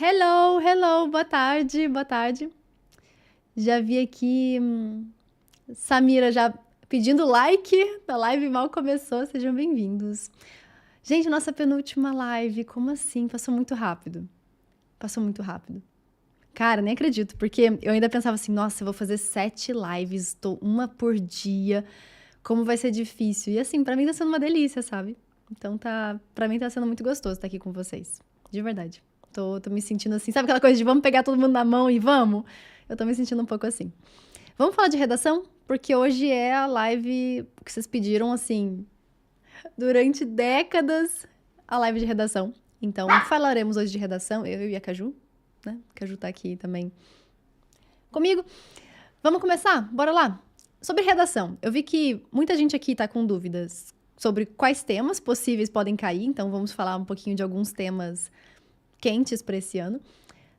Hello, hello, boa tarde, boa tarde. Já vi aqui Samira já pedindo like, a live mal começou, sejam bem-vindos. Gente, nossa penúltima live, como assim? Passou muito rápido. Passou muito rápido. Cara, nem acredito, porque eu ainda pensava assim, nossa, eu vou fazer 7 lives, uma por dia, como vai ser difícil. E assim, pra mim tá sendo uma delícia, sabe? Então pra mim tá sendo muito gostoso estar aqui com vocês, de verdade. Tô me sentindo assim, sabe aquela coisa de vamos pegar todo mundo na mão e vamos? Eu tô me sentindo um pouco assim. Vamos falar de redação? Porque hoje é a live que vocês pediram, assim, durante décadas, a live de redação. Então, falaremos hoje de redação, eu e a Caju, né? A Caju tá aqui também comigo. Vamos começar? Bora lá! Sobre redação, eu vi que muita gente aqui tá com dúvidas sobre quais temas possíveis podem cair, então vamos falar um pouquinho de alguns temas quentes para esse ano.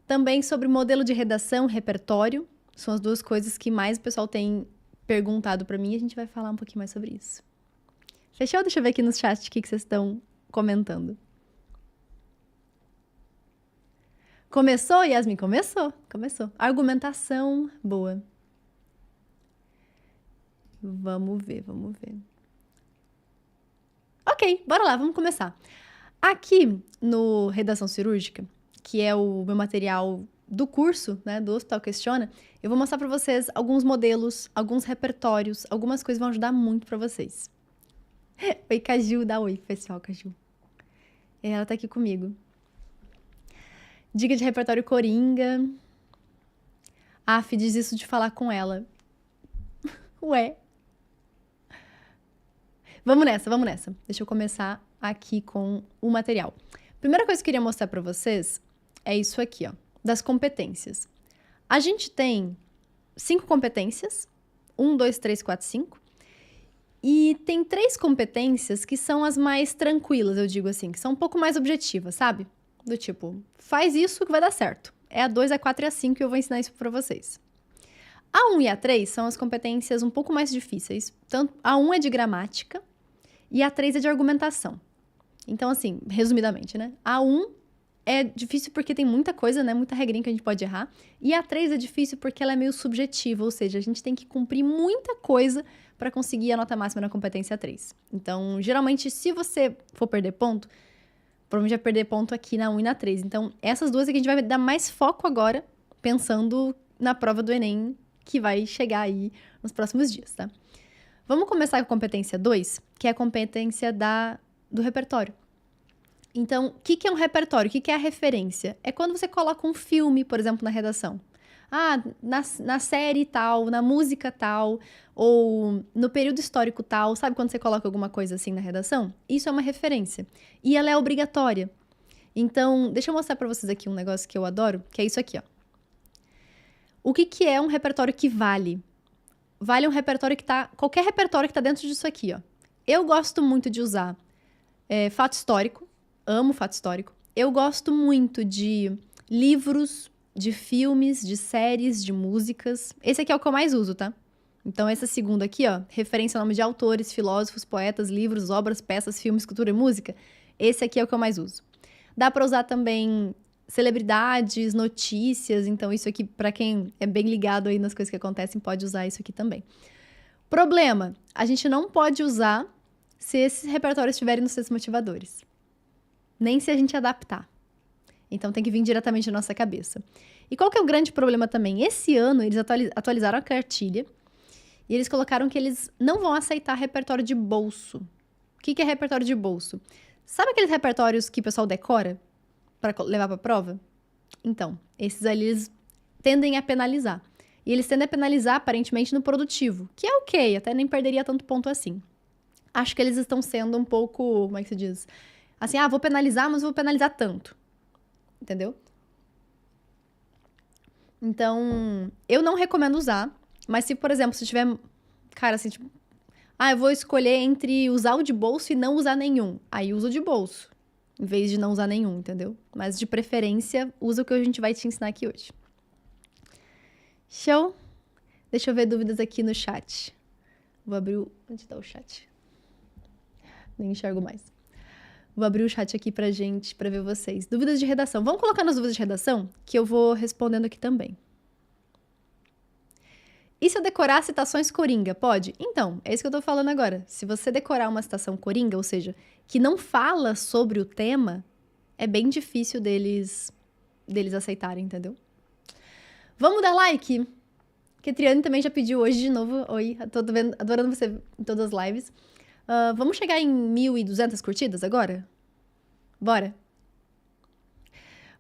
Também sobre modelo de redação, repertório, são as duas coisas que mais o pessoal tem perguntado para mim e a gente vai falar um pouquinho mais sobre isso. Fechou? Deixa eu ver aqui no chat o que vocês estão comentando. Começou, Yasmin? Começou. Argumentação boa. Vamos ver. Ok, bora lá, vamos começar. Aqui no Redação Cirúrgica, que é o meu material do curso, né, do Hospital Questiona, eu vou mostrar para vocês alguns modelos, alguns repertórios, algumas coisas vão ajudar muito para vocês. Oi, Caju, dá oi, pessoal, Caju. Ela tá aqui comigo. Dica de repertório Coringa. Af, diz isso de falar com ela. Ué. Vamos nessa. Deixa eu começar aqui com o material. Primeira coisa que eu queria mostrar para vocês é isso aqui, ó, das competências. A gente tem 5 competências, 1, 2, 3, 4, 5. E tem 3 competências que são as mais tranquilas, eu digo assim, que são um pouco mais objetivas, sabe? Do tipo, faz isso que vai dar certo. É a 2, a 4 e a 5 e eu vou ensinar isso pra vocês. A 1 e a 3 são as competências um pouco mais difíceis. Tanto a 1 é de gramática e a 3 é de argumentação. Então, assim, resumidamente, né? A 1 é difícil porque tem muita coisa, né? Muita regrinha que a gente pode errar. E a 3 é difícil porque ela é meio subjetiva, ou seja, a gente tem que cumprir muita coisa para conseguir a nota máxima na competência 3. Então, geralmente, se você for perder ponto, provavelmente vai perder ponto aqui na 1 e na 3. Então, essas duas é que a gente vai dar mais foco agora, pensando na prova do Enem, que vai chegar aí nos próximos dias, tá? Vamos começar com a competência 2, que é a competência do repertório. Então, o que é um repertório? O que é a referência? É quando você coloca um filme, por exemplo, na redação. Ah, na série tal, na música tal, ou no período histórico tal. Sabe quando você coloca alguma coisa assim na redação? Isso é uma referência. E ela é obrigatória. Então, deixa eu mostrar pra vocês aqui um negócio que eu adoro, que é isso aqui, ó. O que é um repertório que vale? Vale um repertório que tá... Qualquer repertório que tá dentro disso aqui, ó. Eu gosto muito de usar fato histórico. Amo fato histórico. Eu gosto muito de livros, de filmes, de séries, de músicas. Esse aqui é o que eu mais uso, tá? Então, essa segunda aqui, ó, referência ao nome de autores, filósofos, poetas, livros, obras, peças, filmes, cultura e música. Esse aqui é o que eu mais uso. Dá pra usar também celebridades, notícias. Então, isso aqui, pra quem é bem ligado aí nas coisas que acontecem, pode usar isso aqui também. Problema, a gente não pode usar se esses repertórios estiverem nos textos motivadores. Nem se a gente adaptar. Então tem que vir diretamente da nossa cabeça. E qual que é o grande problema também? Esse ano eles atualizaram a cartilha e eles colocaram que eles não vão aceitar repertório de bolso. O que é repertório de bolso? Sabe aqueles repertórios que o pessoal decora para levar para prova? Então, esses ali eles tendem a penalizar. E eles tendem a penalizar aparentemente no produtivo, que é ok, até nem perderia tanto ponto assim. Acho que eles estão sendo um pouco, como é que se diz? Assim, vou penalizar, mas vou penalizar tanto. Entendeu? Então, eu não recomendo usar. Mas se, por exemplo, se tiver... Cara, assim, tipo... eu vou escolher entre usar o de bolso e não usar nenhum. Aí usa o de bolso. Em vez de não usar nenhum, entendeu? Mas de preferência, usa o que a gente vai te ensinar aqui hoje. Show? Deixa eu ver dúvidas aqui no chat. Vou abrir o... Onde tá o chat? Nem enxergo mais. Vou abrir o chat aqui pra gente, pra ver vocês. Dúvidas de redação. Vamos colocar nas dúvidas de redação, que eu vou respondendo aqui também. E se eu decorar citações coringa? Pode? Então, é isso que eu tô falando agora. Se você decorar uma citação coringa, ou seja, que não fala sobre o tema, é bem difícil deles aceitarem, entendeu? Vamos dar like? Que a Triane também já pediu hoje de novo. Oi, tô adorando você em todas as lives. Vamos chegar em 1.200 curtidas agora? Bora?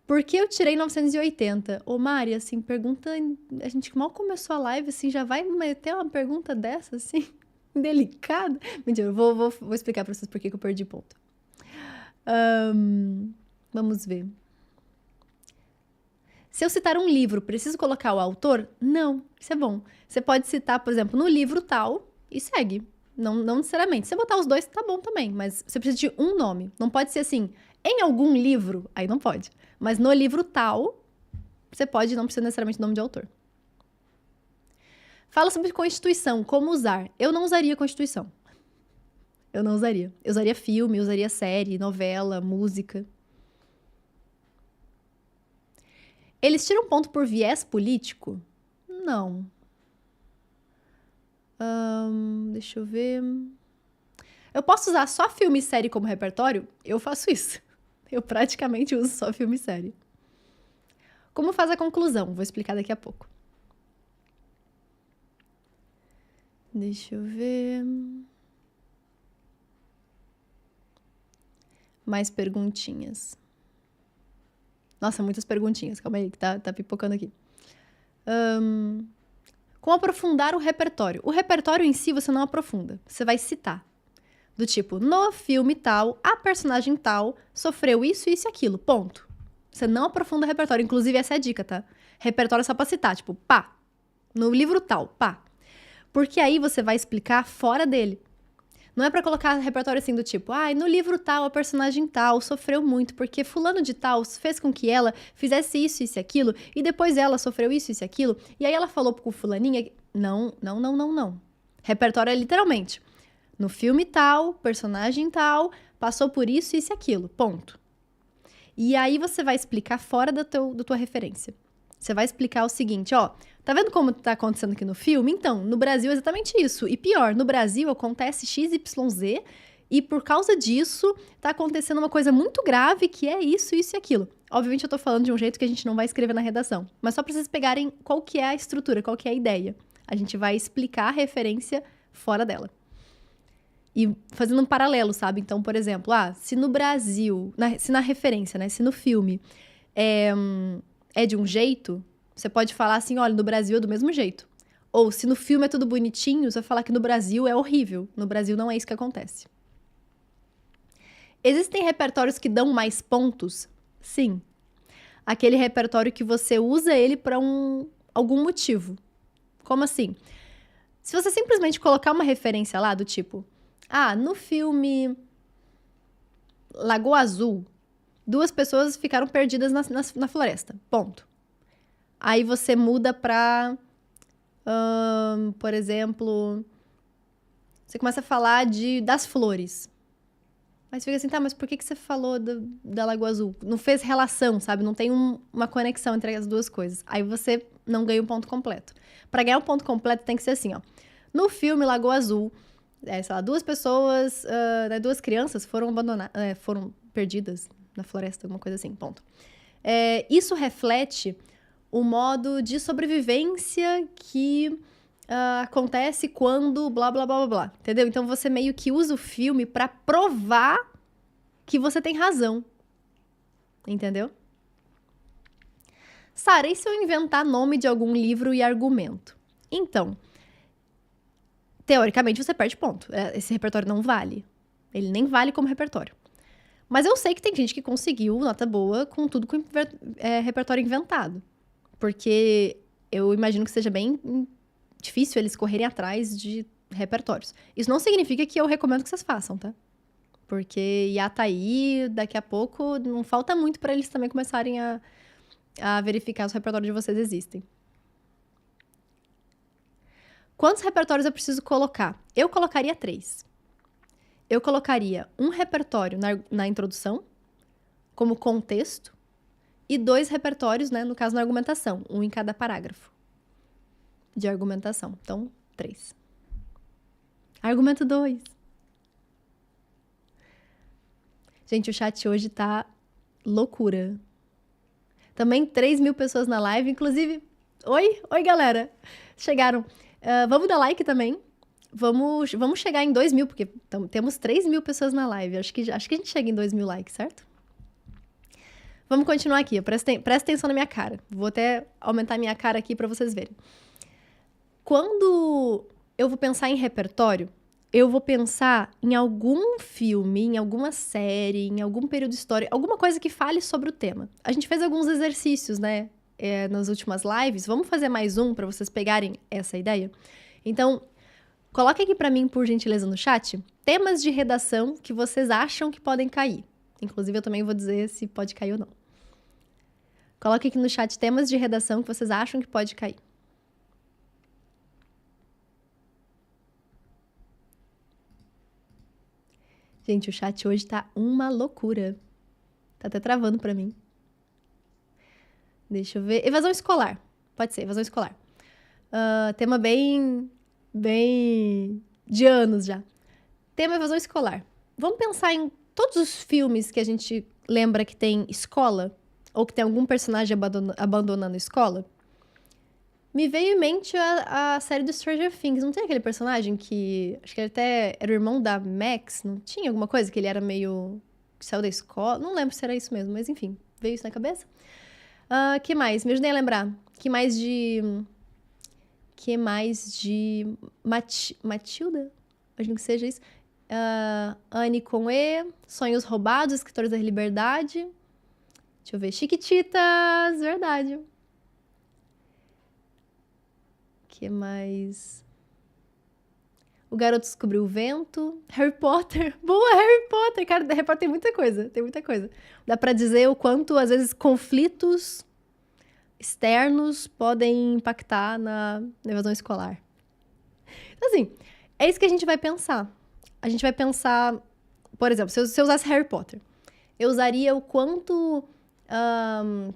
Por que eu tirei 980? Ô, Mari, assim, pergunta... A gente mal começou a live, assim, já vai meter uma pergunta dessa, assim, delicada? Mentira, eu vou explicar pra vocês por que eu perdi ponto. Vamos ver. Se eu citar um livro, preciso colocar o autor? Não, isso é bom. Você pode citar, por exemplo, no livro tal e segue. Não necessariamente. Se você botar os dois, tá bom também, mas você precisa de um nome. Não pode ser assim, em algum livro, aí não pode. Mas no livro tal, você pode, não precisa necessariamente do nome de autor. Fala sobre Constituição, como usar. Eu não usaria Constituição. Eu não usaria. Eu usaria filme, eu usaria série, novela, música. Eles tiram ponto por viés político? Não. Deixa eu ver. Eu posso usar só filme e série como repertório? Eu faço isso. Eu praticamente uso só filme e série. Como faz a conclusão? Vou explicar daqui a pouco. Deixa eu ver. Mais perguntinhas. Nossa, muitas perguntinhas. Calma aí, que tá pipocando aqui. Como aprofundar o repertório? O repertório em si você não aprofunda. Você vai citar. Do tipo, no filme tal, a personagem tal sofreu isso, isso e aquilo. Ponto. Você não aprofunda o repertório. Inclusive, essa é a dica, tá? Repertório é só pra citar. Tipo, pá. No livro tal, pá. Porque aí você vai explicar fora dele. Não é pra colocar repertório assim do tipo, no livro tal, a personagem tal sofreu muito, porque fulano de tal fez com que ela fizesse isso, isso e aquilo, e depois ela sofreu isso, isso e aquilo, e aí ela falou com fulaninha... Não. Repertório é literalmente, no filme tal, personagem tal, passou por isso, isso e aquilo, ponto. E aí você vai explicar fora da tua referência. Você vai explicar o seguinte, tá vendo como tá acontecendo aqui no filme? Então, no Brasil é exatamente isso. E pior, no Brasil acontece XYZ e por causa disso tá acontecendo uma coisa muito grave que é isso, isso e aquilo. Obviamente eu tô falando de um jeito que a gente não vai escrever na redação, mas só pra vocês pegarem qual que é a estrutura, qual que é a ideia. A gente vai explicar a referência fora dela. E fazendo um paralelo, sabe? Então, por exemplo, se no Brasil, se na referência, né? Se no filme é de um jeito, você pode falar assim, olha, no Brasil é do mesmo jeito. Ou se no filme é tudo bonitinho, você vai falar que no Brasil é horrível. No Brasil não é isso que acontece. Existem repertórios que dão mais pontos? Sim. Aquele repertório que você usa ele para algum motivo. Como assim? Se você simplesmente colocar uma referência lá do tipo, no filme Lagoa Azul, 2 pessoas ficaram perdidas na floresta. Ponto. Aí você muda pra, por exemplo, você começa a falar das flores. Aí você fica assim, tá, mas por que você falou da Lagoa Azul? Não fez relação, sabe? Não tem uma conexão entre as duas coisas. Aí você não ganha um ponto completo. Pra ganhar um ponto completo tem que ser assim, No filme Lagoa Azul, sei lá, 2 pessoas, 2 crianças foram abandonadas, foram perdidas na floresta, alguma coisa assim, ponto. Isso reflete o modo de sobrevivência que acontece quando blá, blá, blá, blá, blá, entendeu? Então, você meio que usa o filme pra provar que você tem razão, entendeu? Sara, e se eu inventar nome de algum livro e argumento? Então, teoricamente, você perde ponto. Esse repertório não vale. Ele nem vale como repertório. Mas eu sei que tem gente que conseguiu nota boa com tudo com repertório inventado. Porque eu imagino que seja bem difícil eles correrem atrás de repertórios. Isso não significa que eu recomendo que vocês façam, tá? Porque IA tá aí, daqui a pouco não falta muito para eles também começarem a verificar se o repertório de vocês existem. Quantos repertórios eu preciso colocar? Eu colocaria 3. eu colocaria um repertório na introdução, como contexto, e 2 repertórios, né, no caso, na argumentação, um em cada parágrafo de argumentação. Então, 3. Argumento 2. Gente, o chat hoje tá loucura. Também 3.000 pessoas na live, inclusive... Oi, galera! Chegaram. Vamos dar like também. Vamos chegar em 2.000, porque temos 3.000 pessoas na live. Acho que a gente chega em 2.000 likes, certo? Vamos continuar aqui. Presta atenção na minha cara. Vou até aumentar minha cara aqui para vocês verem. Quando eu vou pensar em repertório, eu vou pensar em algum filme, em alguma série, em algum período histórico, alguma coisa que fale sobre o tema. A gente fez alguns exercícios, né, nas últimas lives. Vamos fazer mais um para vocês pegarem essa ideia? Então, coloque aqui para mim, por gentileza, no chat, temas de redação que vocês acham que podem cair. Inclusive, eu também vou dizer se pode cair ou não. Coloque aqui no chat temas de redação que vocês acham que pode cair. Gente, o chat hoje tá uma loucura. Tá até travando pra mim. Deixa eu ver. Evasão escolar. Pode ser, evasão escolar. Tema bem de anos já. Tema evasão escolar. Vamos pensar em todos os filmes que a gente lembra que tem escola, ou que tem algum personagem abandonando a escola. Me veio em mente a série do Stranger Things. Não tem aquele personagem que... Acho que ele até era o irmão da Max. Não tinha alguma coisa que ele era meio... que saiu da escola? Não lembro se era isso mesmo, mas enfim. Veio isso na cabeça. Que mais? Me ajudem a lembrar. Que mais de... Matilda? Acho que seja isso. Anne com E. Sonhos Roubados, Escritores da Liberdade. Deixa eu ver. Chiquititas. Verdade. Que mais? O Garoto Descobriu o Vento. Harry Potter. Boa, Harry Potter. Cara, Harry Potter tem muita coisa. Tem muita coisa. Dá pra dizer o quanto, às vezes, conflitos externos podem impactar na evasão escolar. Então, assim, é isso que a gente vai pensar. A gente vai pensar... Por exemplo, se eu usasse Harry Potter, eu usaria o quanto...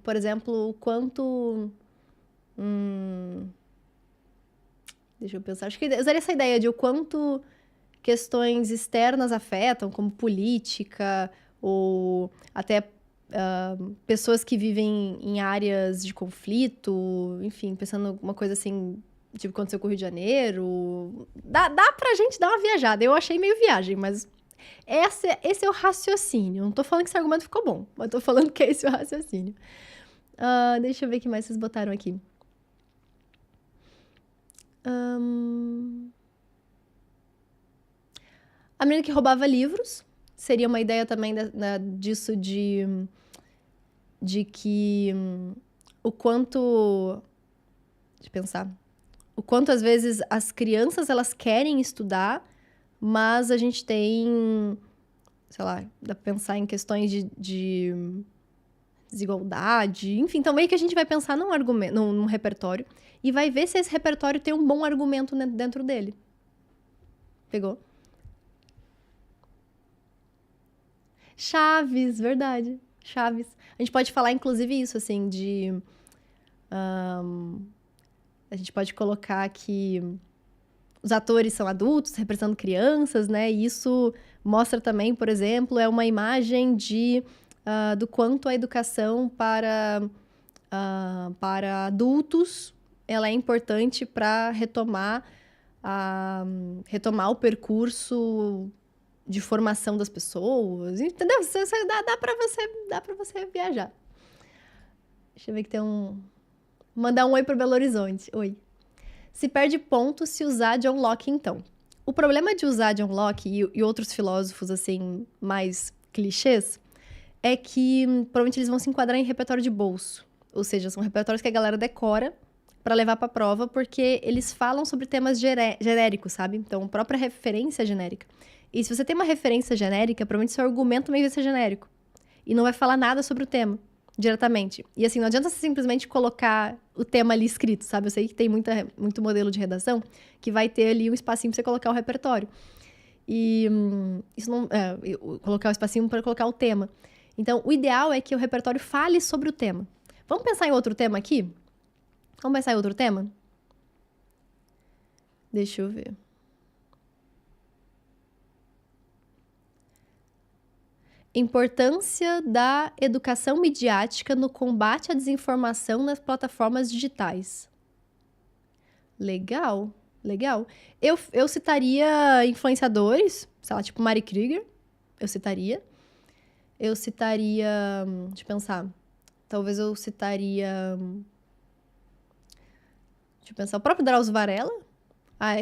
por exemplo, o quanto... Deixa eu pensar. Acho que eu usaria essa ideia de o quanto questões externas afetam, como política, ou até pessoas que vivem em áreas de conflito, enfim, pensando em alguma coisa assim, tipo, aconteceu com o Rio de Janeiro. Dá pra gente dar uma viajada. Eu achei meio viagem, mas esse é o raciocínio. Não tô falando que esse argumento ficou bom, mas tô falando que esse é o raciocínio. Deixa eu ver o que mais vocês botaram aqui. A menina que roubava livros seria uma ideia também disso de que o quanto... Deixa eu pensar. O quanto, às vezes, as crianças, elas querem estudar, mas a gente tem... Sei lá, dá pra pensar em questões de desigualdade. Enfim, então meio que a gente vai pensar num repertório e vai ver se esse repertório tem um bom argumento dentro dele. Pegou? Chaves, verdade. Chaves. A gente pode falar, inclusive, isso, assim, a gente pode colocar que os atores são adultos, representando crianças, né? E isso mostra também, por exemplo, é uma imagem do quanto a educação para adultos ela é importante para retomar o percurso de formação das pessoas, entendeu? Dá pra você viajar. Deixa eu ver que tem mandar um oi pro Belo Horizonte. Oi. Se perde ponto se usar John Locke, então. O problema de usar John Locke e outros filósofos, assim, mais clichês, é que provavelmente eles vão se enquadrar em repertório de bolso. Ou seja, são repertórios que a galera decora para levar pra prova, porque eles falam sobre temas genéricos, sabe? Então, a própria referência é genérica. E se você tem uma referência genérica, provavelmente seu argumento também vai ser genérico. E não vai falar nada sobre o tema, diretamente. E assim, não adianta você simplesmente colocar o tema ali escrito, sabe? Eu sei que tem muito modelo de redação que vai ter ali um espacinho pra você colocar o repertório. E isso não. Colocar o espacinho para colocar o tema. Então, o ideal é que o repertório fale sobre o tema. Vamos pensar em outro tema aqui? Vamos pensar em outro tema? Deixa eu ver. Importância da educação midiática no combate à desinformação nas plataformas digitais. Legal, legal. Eu citaria influenciadores, sei lá, tipo Mari Krieger, eu citaria. Eu citaria, deixa eu pensar, talvez eu citaria, deixa eu pensar, o próprio Drauzio Varela,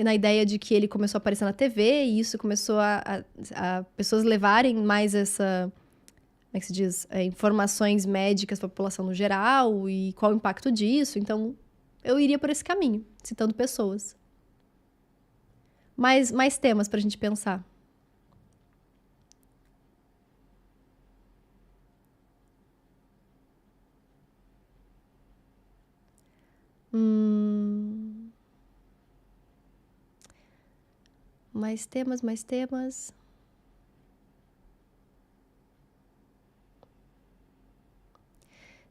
na ideia de que ele começou a aparecer na TV e isso começou a pessoas levarem mais essa, como é que se diz, informações médicas para a população no geral e qual o impacto disso. Então, eu iria por esse caminho, citando pessoas. Mais temas para a gente pensar. Mais temas.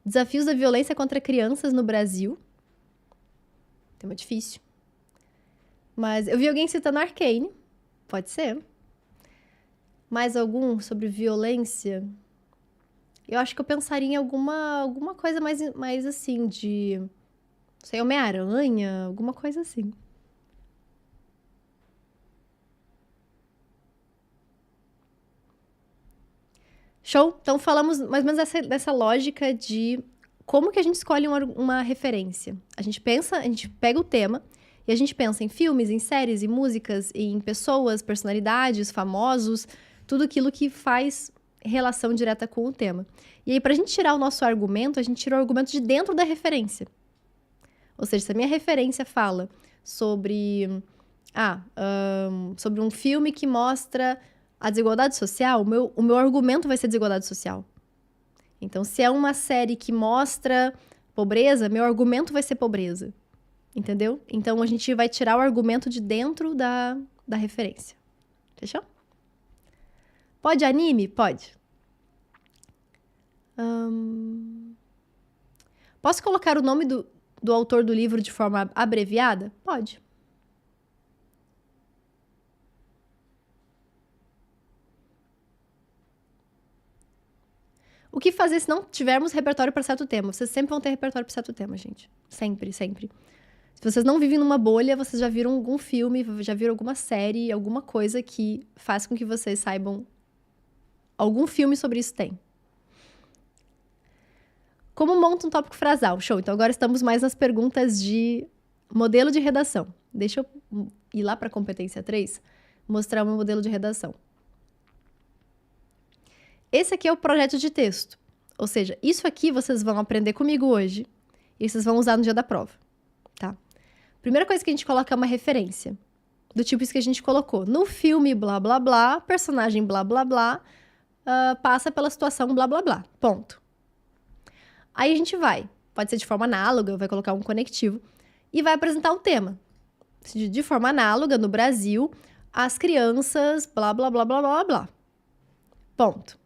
Desafios da violência contra crianças no Brasil. Tema difícil. Mas eu vi alguém citando Arcane. Pode ser. Mais algum sobre violência? Eu acho que eu pensaria em alguma coisa mais assim, de... Não sei, Homem-Aranha, alguma coisa assim. Show? Então falamos mais ou menos dessa lógica de como que a gente escolhe uma referência. A gente pega o tema e a gente pensa em filmes, em séries, em músicas, em pessoas, personalidades, famosos, tudo aquilo que faz relação direta com o tema. E aí, pra gente tirar o nosso argumento, a gente tira o argumento de dentro da referência. Ou seja, se a minha referência fala sobre, sobre um filme que mostra a desigualdade social, o meu argumento vai ser desigualdade social. Então, se é uma série que mostra pobreza, meu argumento vai ser pobreza. Entendeu? Então, a gente vai tirar o argumento de dentro da referência. Fechou? Pode anime? Pode. Posso colocar o nome do autor do livro de forma abreviada? Pode. O que fazer se não tivermos repertório para certo tema? Vocês sempre vão ter repertório para certo tema, gente. Sempre, sempre. Se vocês não vivem numa bolha, vocês já viram algum filme, já viram alguma série, alguma coisa que faz com que vocês saibam. Algum filme sobre isso tem. Como monta um tópico frasal? Show. Então agora estamos mais nas perguntas de modelo de redação. Deixa eu ir lá para a competência 3, mostrar o meu modelo de redação. Esse aqui é o projeto de texto. Ou seja, isso aqui vocês vão aprender comigo hoje e vocês vão usar no dia da prova, tá? Primeira coisa que a gente coloca é uma referência. Do tipo isso que a gente colocou. No filme, blá, blá, blá, personagem, blá, blá, blá, passa pela situação, blá, blá, blá. Ponto. Aí a gente pode ser de forma análoga, vai colocar um conectivo, e vai apresentar um tema. De forma análoga, no Brasil, as crianças, blá, blá, blá, blá, blá, blá. Ponto.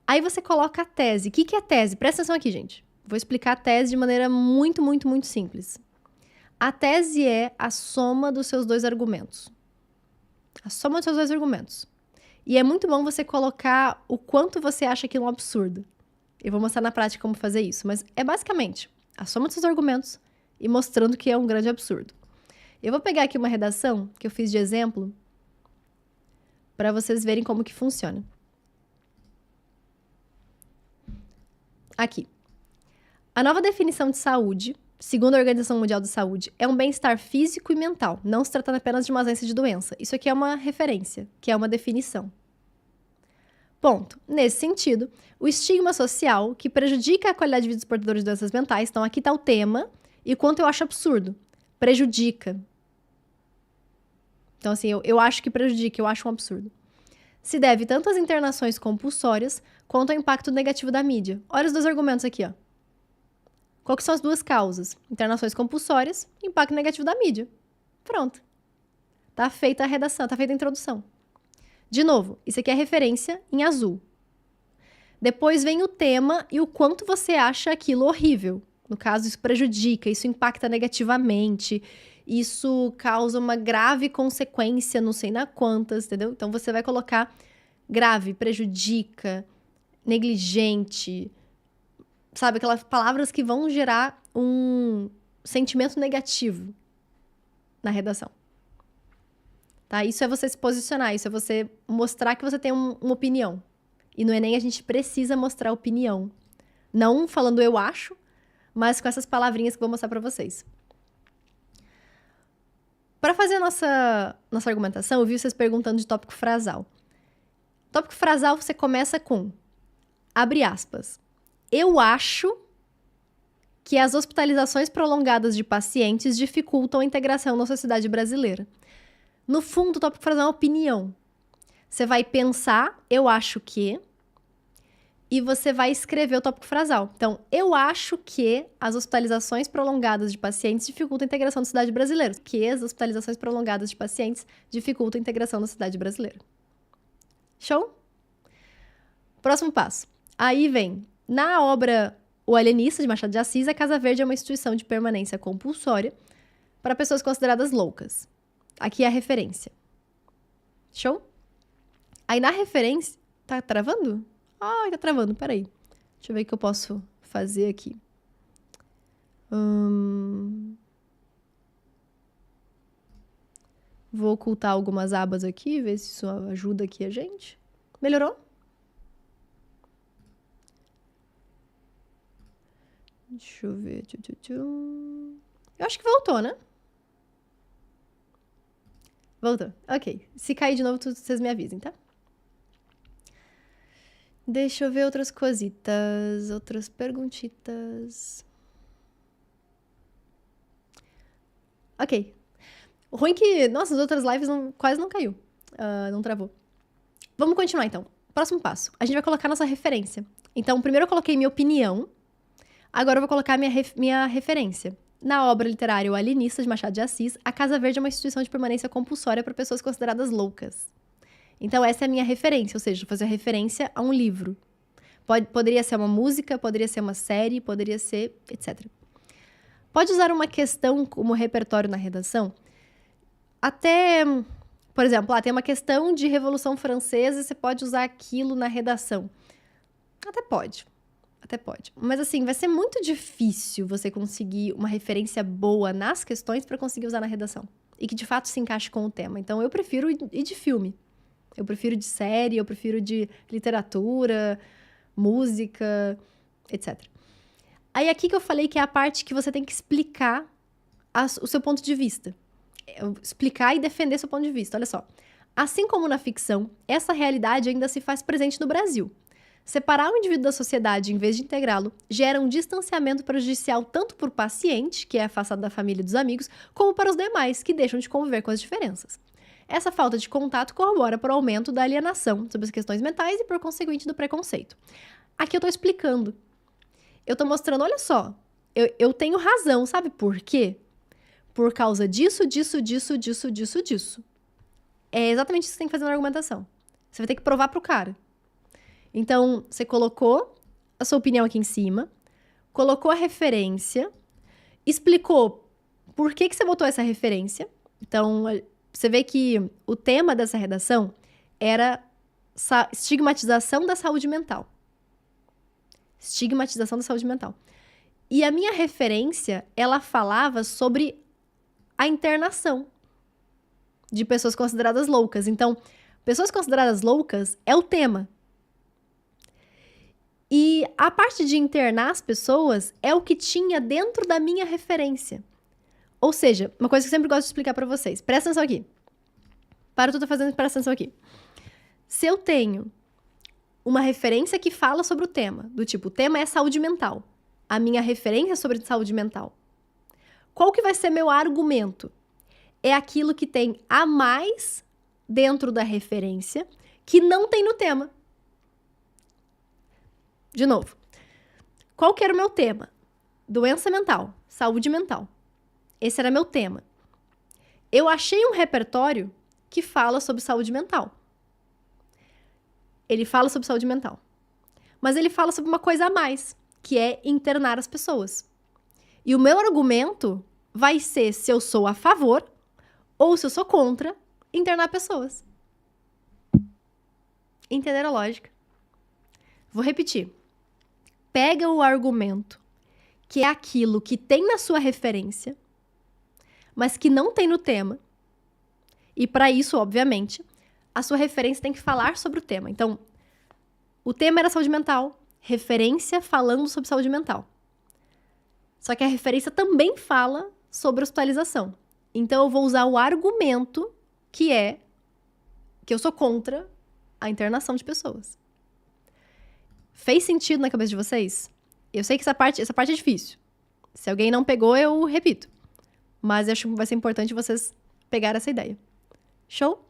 Aí você coloca a tese. O que é tese? Presta atenção aqui, gente. Vou explicar a tese de maneira muito, muito, muito simples. A tese é a soma dos seus dois argumentos. A soma dos seus dois argumentos. E é muito bom você colocar o quanto você acha aquilo um absurdo. Eu vou mostrar na prática como fazer isso, mas é basicamente a soma dos seus argumentos e mostrando que é um grande absurdo. Eu vou pegar aqui uma redação que eu fiz de exemplo para vocês verem como que funciona. Aqui. A nova definição de saúde, segundo a Organização Mundial de Saúde, é um bem-estar físico e mental, não se tratando apenas de uma ausência de doença. Isso aqui é uma referência, que é uma definição. Ponto. Nesse sentido, o estigma social que prejudica a qualidade de vida dos portadores de doenças mentais, então aqui está o tema, e o quanto eu acho absurdo. Prejudica. Então, assim, eu acho que prejudica, eu acho um absurdo. Se deve tanto às internações compulsórias, quanto ao impacto negativo da mídia. Olha os dois argumentos aqui, ó. Qual que são as duas causas? Internações compulsórias, impacto negativo da mídia. Pronto. Tá feita a redação, tá feita a introdução. De novo, isso aqui é referência em azul. Depois vem o tema e o quanto você acha aquilo horrível. No caso, isso prejudica, isso impacta negativamente, isso causa uma grave consequência, não sei na quantas, entendeu? Então você vai colocar grave, prejudica, negligente, sabe? Aquelas palavras que vão gerar um sentimento negativo na redação. Tá? Isso é você se posicionar, isso é você mostrar que você tem uma opinião. E no Enem a gente precisa mostrar opinião. Não falando eu acho, mas com essas palavrinhas que eu vou mostrar pra vocês. Para fazer a nossa argumentação, eu vi vocês perguntando de tópico frasal. Tópico frasal você começa com, abre aspas, eu acho que as hospitalizações prolongadas de pacientes dificultam a integração na sociedade brasileira. No fundo, o tópico frasal é uma opinião. Você vai pensar, eu acho que, e você vai escrever o tópico frasal. Então, eu acho que as hospitalizações prolongadas de pacientes dificultam a integração na sociedade brasileira. Que as hospitalizações prolongadas de pacientes dificultam a integração na sociedade brasileira. Show? Próximo passo. Aí vem, na obra O Alienista, de Machado de Assis, a Casa Verde é uma instituição de permanência compulsória para pessoas consideradas loucas. Aqui é a referência. Show? Aí na referência... Tá travando? Ai, tá travando, peraí. Deixa eu ver o que eu posso fazer aqui. Vou ocultar algumas abas aqui, ver se isso ajuda aqui a gente. Melhorou? Deixa eu ver. Eu acho que voltou, né? Voltou. Ok. Se cair de novo, vocês me avisem, tá? Deixa eu ver outras cositas, outras perguntitas. Ok. O ruim que, nossa, as outras lives quase não caiu. Não travou. Vamos continuar, então. Próximo passo. A gente vai colocar nossa referência. Então, primeiro eu coloquei minha opinião. Agora eu vou colocar minha referência. Na obra literária O Alienista, de Machado de Assis, a Casa Verde é uma instituição de permanência compulsória para pessoas consideradas loucas. Então, essa é a minha referência, ou seja, vou fazer referência a um livro. Poderia ser uma música, poderia ser uma série, poderia ser, etc. Pode usar uma questão como repertório na redação? Até, por exemplo, tem uma questão de Revolução Francesa e você pode usar aquilo na redação. Até pode. Mas assim, vai ser muito difícil você conseguir uma referência boa nas questões para conseguir usar na redação. E que de fato se encaixe com o tema. Então, eu prefiro ir de filme. Eu prefiro de série, eu prefiro de literatura, música, etc. Aí aqui que eu falei que é a parte que você tem que explicar o seu ponto de vista. Explicar e defender seu ponto de vista. Olha só. Assim como na ficção, essa realidade ainda se faz presente no Brasil. Separar o indivíduo da sociedade em vez de integrá-lo gera um distanciamento prejudicial tanto para o paciente, que é afastado da família e dos amigos, como para os demais, que deixam de conviver com as diferenças. Essa falta de contato corrobora para o aumento da alienação sobre as questões mentais e, por conseguinte, do preconceito. Aqui eu tô explicando. Eu tô mostrando, olha só, eu tenho razão, sabe por quê? Por causa disso. É exatamente isso que você tem que fazer na argumentação. Você vai ter que provar pro cara. Então, você colocou a sua opinião aqui em cima, colocou a referência, explicou por que você botou essa referência. Então, você vê que o tema dessa redação era estigmatização da saúde mental. Estigmatização da saúde mental. E a minha referência, ela falava sobre a internação de pessoas consideradas loucas. Então, pessoas consideradas loucas é o tema. E a parte de internar as pessoas é o que tinha dentro da minha referência. Ou seja, uma coisa que eu sempre gosto de explicar pra vocês. Presta atenção aqui. Para o que eu tô fazendo e presta atenção aqui. Se eu tenho uma referência que fala sobre o tema, do tipo, o tema é saúde mental. A minha referência é sobre saúde mental. Qual que vai ser meu argumento? É aquilo que tem a mais dentro da referência que não tem no tema. De novo. Qual que era o meu tema? Doença mental, saúde mental. Esse era meu tema. Eu achei um repertório que fala sobre saúde mental. ele fala sobre saúde mental. Mas ele fala sobre uma coisa a mais, que é internar as pessoas. E o meu argumento vai ser se eu sou a favor ou se eu sou contra internar pessoas. Entenderam a lógica? Vou repetir. Pega o argumento, que é aquilo que tem na sua referência, mas que não tem no tema. E para isso, obviamente, a sua referência tem que falar sobre o tema. Então, o tema era saúde mental, referência falando sobre saúde mental. Só que a referência também fala sobre hospitalização. Então, eu vou usar o argumento que é que eu sou contra a internação de pessoas. Fez sentido na cabeça de vocês? Eu sei que essa parte é difícil. Se alguém não pegou, eu repito. Mas eu acho que vai ser importante vocês pegarem essa ideia. Show?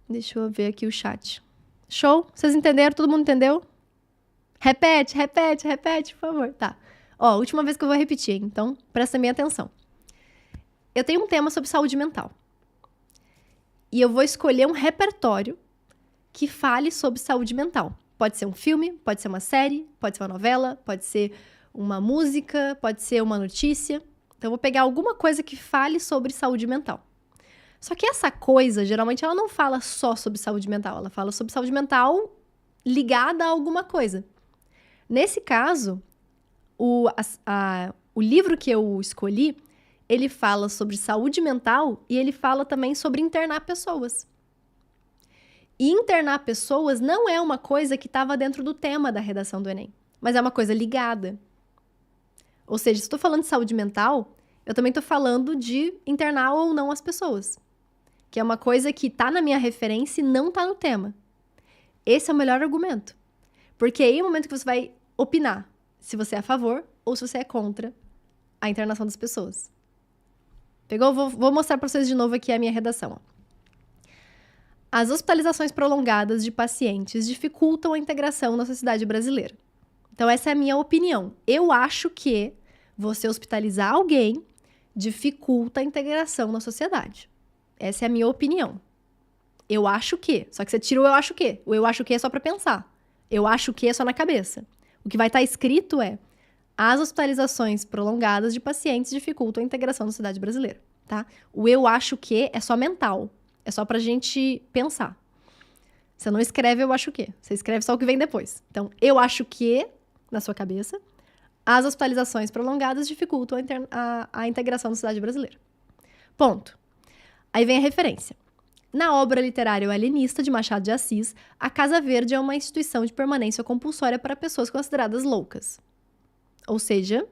Deixa eu ver aqui o chat. Show? Vocês entenderam? Todo mundo entendeu? Repete, por favor. Tá. Ó, última vez que eu vou repetir, então presta bem atenção. Eu tenho um tema sobre saúde mental. E eu vou escolher um repertório que fale sobre saúde mental. Pode ser um filme, pode ser uma série, pode ser uma novela, pode ser uma música, pode ser uma notícia. Então, eu vou pegar alguma coisa que fale sobre saúde mental. Só que essa coisa, geralmente, ela não fala só sobre saúde mental. Ela fala sobre saúde mental ligada a alguma coisa. Nesse caso, o livro que eu escolhi, ele fala sobre saúde mental e ele fala também sobre internar pessoas. E internar pessoas não é uma coisa que estava dentro do tema da redação do Enem, mas é uma coisa ligada. Ou seja, se estou falando de saúde mental, eu também estou falando de internar ou não as pessoas, que é uma coisa que está na minha referência e não está no tema. Esse é o melhor argumento, porque aí é o momento que você vai opinar se você é a favor ou se você é contra a internação das pessoas. Pegou? Vou mostrar para vocês de novo aqui a minha redação. Ó. As hospitalizações prolongadas de pacientes dificultam a integração na sociedade brasileira. Então, essa é a minha opinião. Eu acho que você hospitalizar alguém dificulta a integração na sociedade. Essa é a minha opinião. Eu acho que. Só que você tira o eu acho que. O eu acho que é só para pensar. Eu acho que é só na cabeça. O que vai estar escrito é: as hospitalizações prolongadas de pacientes dificultam a integração na sociedade brasileira, tá? O eu acho que é só mental. É só pra gente pensar. Você não escreve eu acho que. Você escreve só o que vem depois. Então, eu acho que, na sua cabeça, as hospitalizações prolongadas dificultam a integração na sociedade brasileira. Ponto. Aí vem a referência. Na obra literária O Alienista, de Machado de Assis, a Casa Verde é uma instituição de permanência compulsória para pessoas consideradas loucas. Ou seja,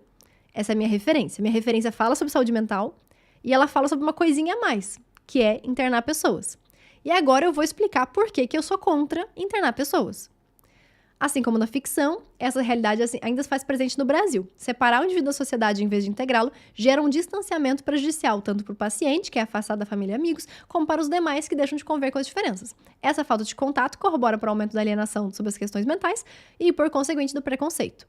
essa é a minha referência. Minha referência fala sobre saúde mental e ela fala sobre uma coisinha a mais, que é internar pessoas. E agora eu vou explicar por que eu sou contra internar pessoas. Assim como na ficção, essa realidade ainda se faz presente no Brasil. Separar o indivíduo da sociedade em vez de integrá-lo gera um distanciamento prejudicial, tanto para o paciente, que é afastado da família e amigos, como para os demais, que deixam de conviver com as diferenças. Essa falta de contato corrobora para o aumento da alienação sobre as questões mentais e, por conseguinte, do preconceito.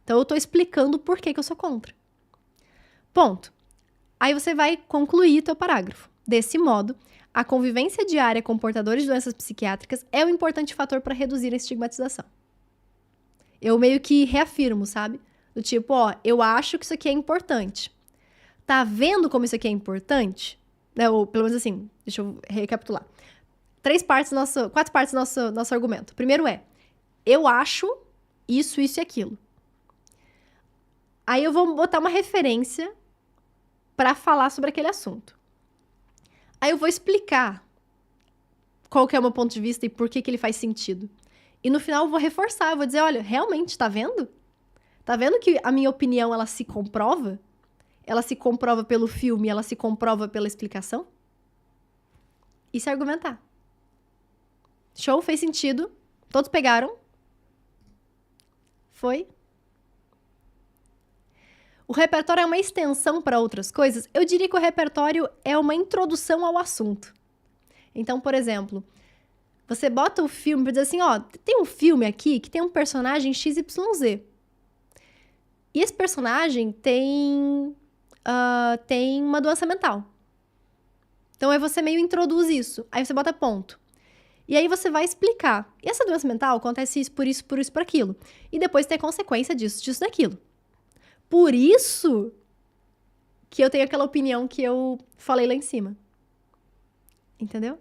Então, eu estou explicando por que eu sou contra. Ponto. Aí você vai concluir teu parágrafo. Desse modo, a convivência diária com portadores de doenças psiquiátricas é um importante fator para reduzir a estigmatização. Eu meio que reafirmo, sabe? Do tipo, ó, eu acho que isso aqui é importante. Tá vendo como isso aqui é importante? Né? Ou pelo menos assim, deixa eu recapitular. 4 partes do nosso argumento. Primeiro é, eu acho isso e aquilo. Aí eu vou botar uma referência para falar sobre aquele assunto. Aí eu vou explicar qual que é o meu ponto de vista e por que ele faz sentido. E no final eu vou reforçar, eu vou dizer, olha, realmente, tá vendo? Tá vendo que a minha opinião, ela se comprova? Ela se comprova pelo filme, ela se comprova pela explicação? E se argumentar. Show? Fez sentido? Todos pegaram? Foi? O repertório é uma extensão para outras coisas? Eu diria que o repertório é uma introdução ao assunto. Então, por exemplo, você bota o filme para dizer assim, ó, tem um filme aqui que tem um personagem XYZ. E esse personagem tem uma doença mental. Então, você meio introduz isso. Aí você bota ponto. E aí você vai explicar. E essa doença mental acontece isso, por aquilo. E depois tem a consequência disso, daquilo. Por isso que eu tenho aquela opinião que eu falei lá em cima. Entendeu?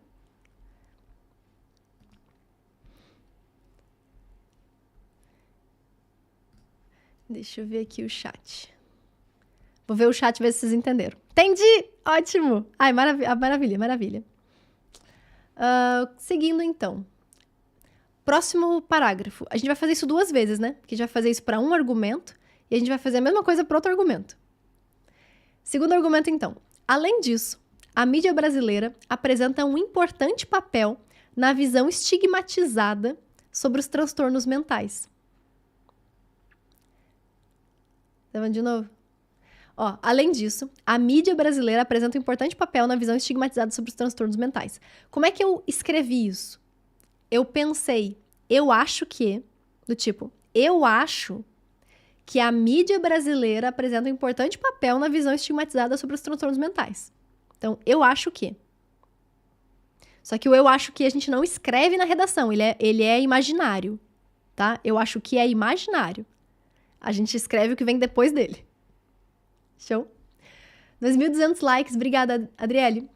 Deixa eu ver aqui o chat. Vou ver o chat, ver se vocês entenderam. Entendi! Ótimo! Ai, maravilha. Seguindo, então. Próximo parágrafo. A gente vai fazer isso 2 vezes, né? Porque a gente vai fazer isso para um argumento e a gente vai fazer a mesma coisa para outro argumento. Segundo argumento, então. Além disso, a mídia brasileira apresenta um importante papel na visão estigmatizada sobre os transtornos mentais. Tá vendo de novo? Ó, além disso, a mídia brasileira apresenta um importante papel na visão estigmatizada sobre os transtornos mentais. Como é que eu escrevi isso? Eu pensei, eu acho que a mídia brasileira apresenta um importante papel na visão estigmatizada sobre os transtornos mentais. Então, eu acho que. Só que o eu acho que a gente não escreve na redação, ele é imaginário, tá? Eu acho que é imaginário. A gente escreve o que vem depois dele. Show? 2.200 likes, obrigada, Adriele.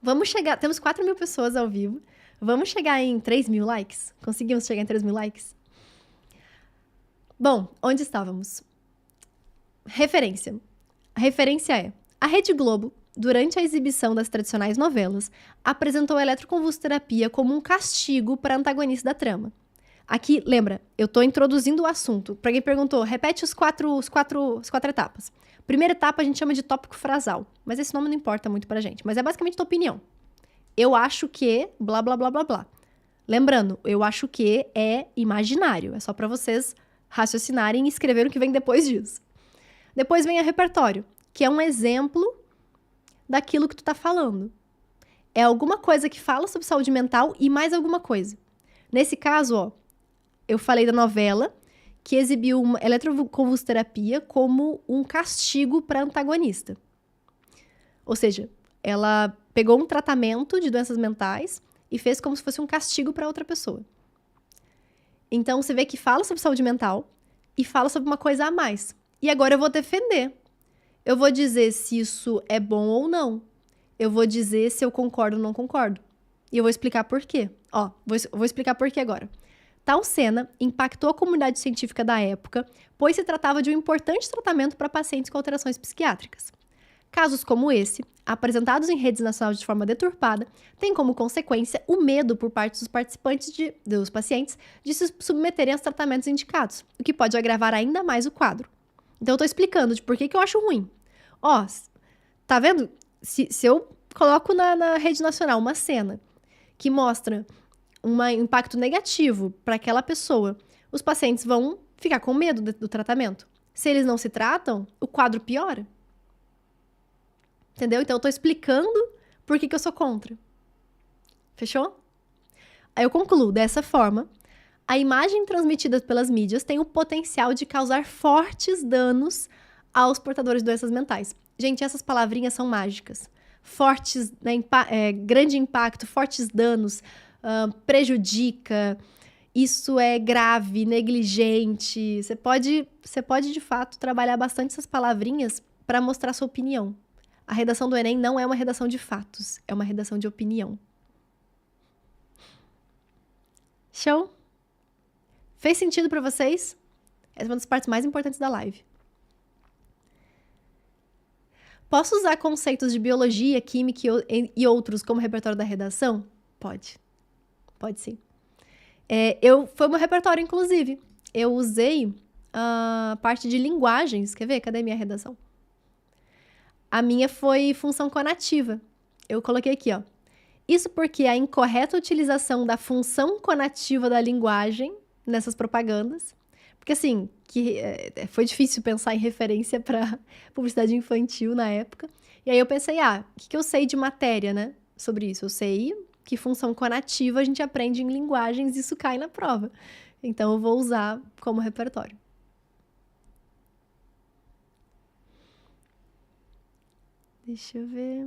Vamos chegar, temos 4.000 pessoas ao vivo. Vamos chegar em 3.000 likes? Conseguimos chegar em 3.000 likes? Bom, onde estávamos? Referência. A referência é: a Rede Globo, durante a exibição das tradicionais novelas, apresentou a eletroconvulsoterapia como um castigo para antagonista da trama. Aqui, lembra, eu tô introduzindo o assunto. Pra quem perguntou, repete as quatro etapas. Primeira etapa a gente chama de tópico frasal, mas esse nome não importa muito pra gente, mas é basicamente tua opinião. Eu acho que blá, blá, blá, blá, blá. Lembrando, eu acho que é imaginário, é só pra vocês raciocinarem e escrever o que vem depois disso. Depois vem o repertório, que é um exemplo daquilo que tu tá falando. É alguma coisa que fala sobre saúde mental e mais alguma coisa. Nesse caso, ó, eu falei da novela que exibiu uma eletroconvulsoterapia como um castigo para antagonista. Ou seja, ela pegou um tratamento de doenças mentais e fez como se fosse um castigo para outra pessoa. Então, você vê que fala sobre saúde mental e fala sobre uma coisa a mais. E agora eu vou defender. Eu vou dizer se isso é bom ou não. Eu vou dizer se eu concordo ou não concordo. E eu vou explicar por quê. Ó, vou explicar por quê agora. Tal cena impactou a comunidade científica da época, pois se tratava de um importante tratamento para pacientes com alterações psiquiátricas. Casos como esse, apresentados em redes nacionais de forma deturpada, têm como consequência o medo por parte dos participantes dos pacientes de se submeterem aos tratamentos indicados, o que pode agravar ainda mais o quadro. Então, eu tô explicando de por que eu acho ruim. Ó, tá vendo? Se eu coloco na rede nacional uma cena que mostra um impacto negativo para aquela pessoa, os pacientes vão ficar com medo do tratamento. Se eles não se tratam, o quadro piora. Entendeu? Então, eu tô explicando por que eu sou contra. Fechou? Aí eu concluo dessa forma. A imagem transmitida pelas mídias tem o potencial de causar fortes danos aos portadores de doenças mentais. Gente, essas palavrinhas são mágicas. Fortes, né, grande impacto, fortes danos, prejudica, isso é grave, negligente. Você pode, de fato, trabalhar bastante essas palavrinhas para mostrar sua opinião. A redação do Enem não é uma redação de fatos, é uma redação de opinião. Show? Fez sentido para vocês? Essa é uma das partes mais importantes da live. Posso usar conceitos de biologia, química e outros como repertório da redação? Pode. Pode sim. Foi o meu repertório, inclusive. Eu usei a parte de linguagens. Quer ver? Cadê minha redação? A minha foi função conativa. Eu coloquei aqui, ó. Isso porque a incorreta utilização da função conativa da linguagem nessas propagandas. Porque, assim, foi difícil pensar em referência para publicidade infantil na época. E aí eu pensei, o que eu sei de matéria, né? Sobre isso. Eu sei que função conativa a gente aprende em linguagens e isso cai na prova. Então, eu vou usar como repertório. Deixa eu ver...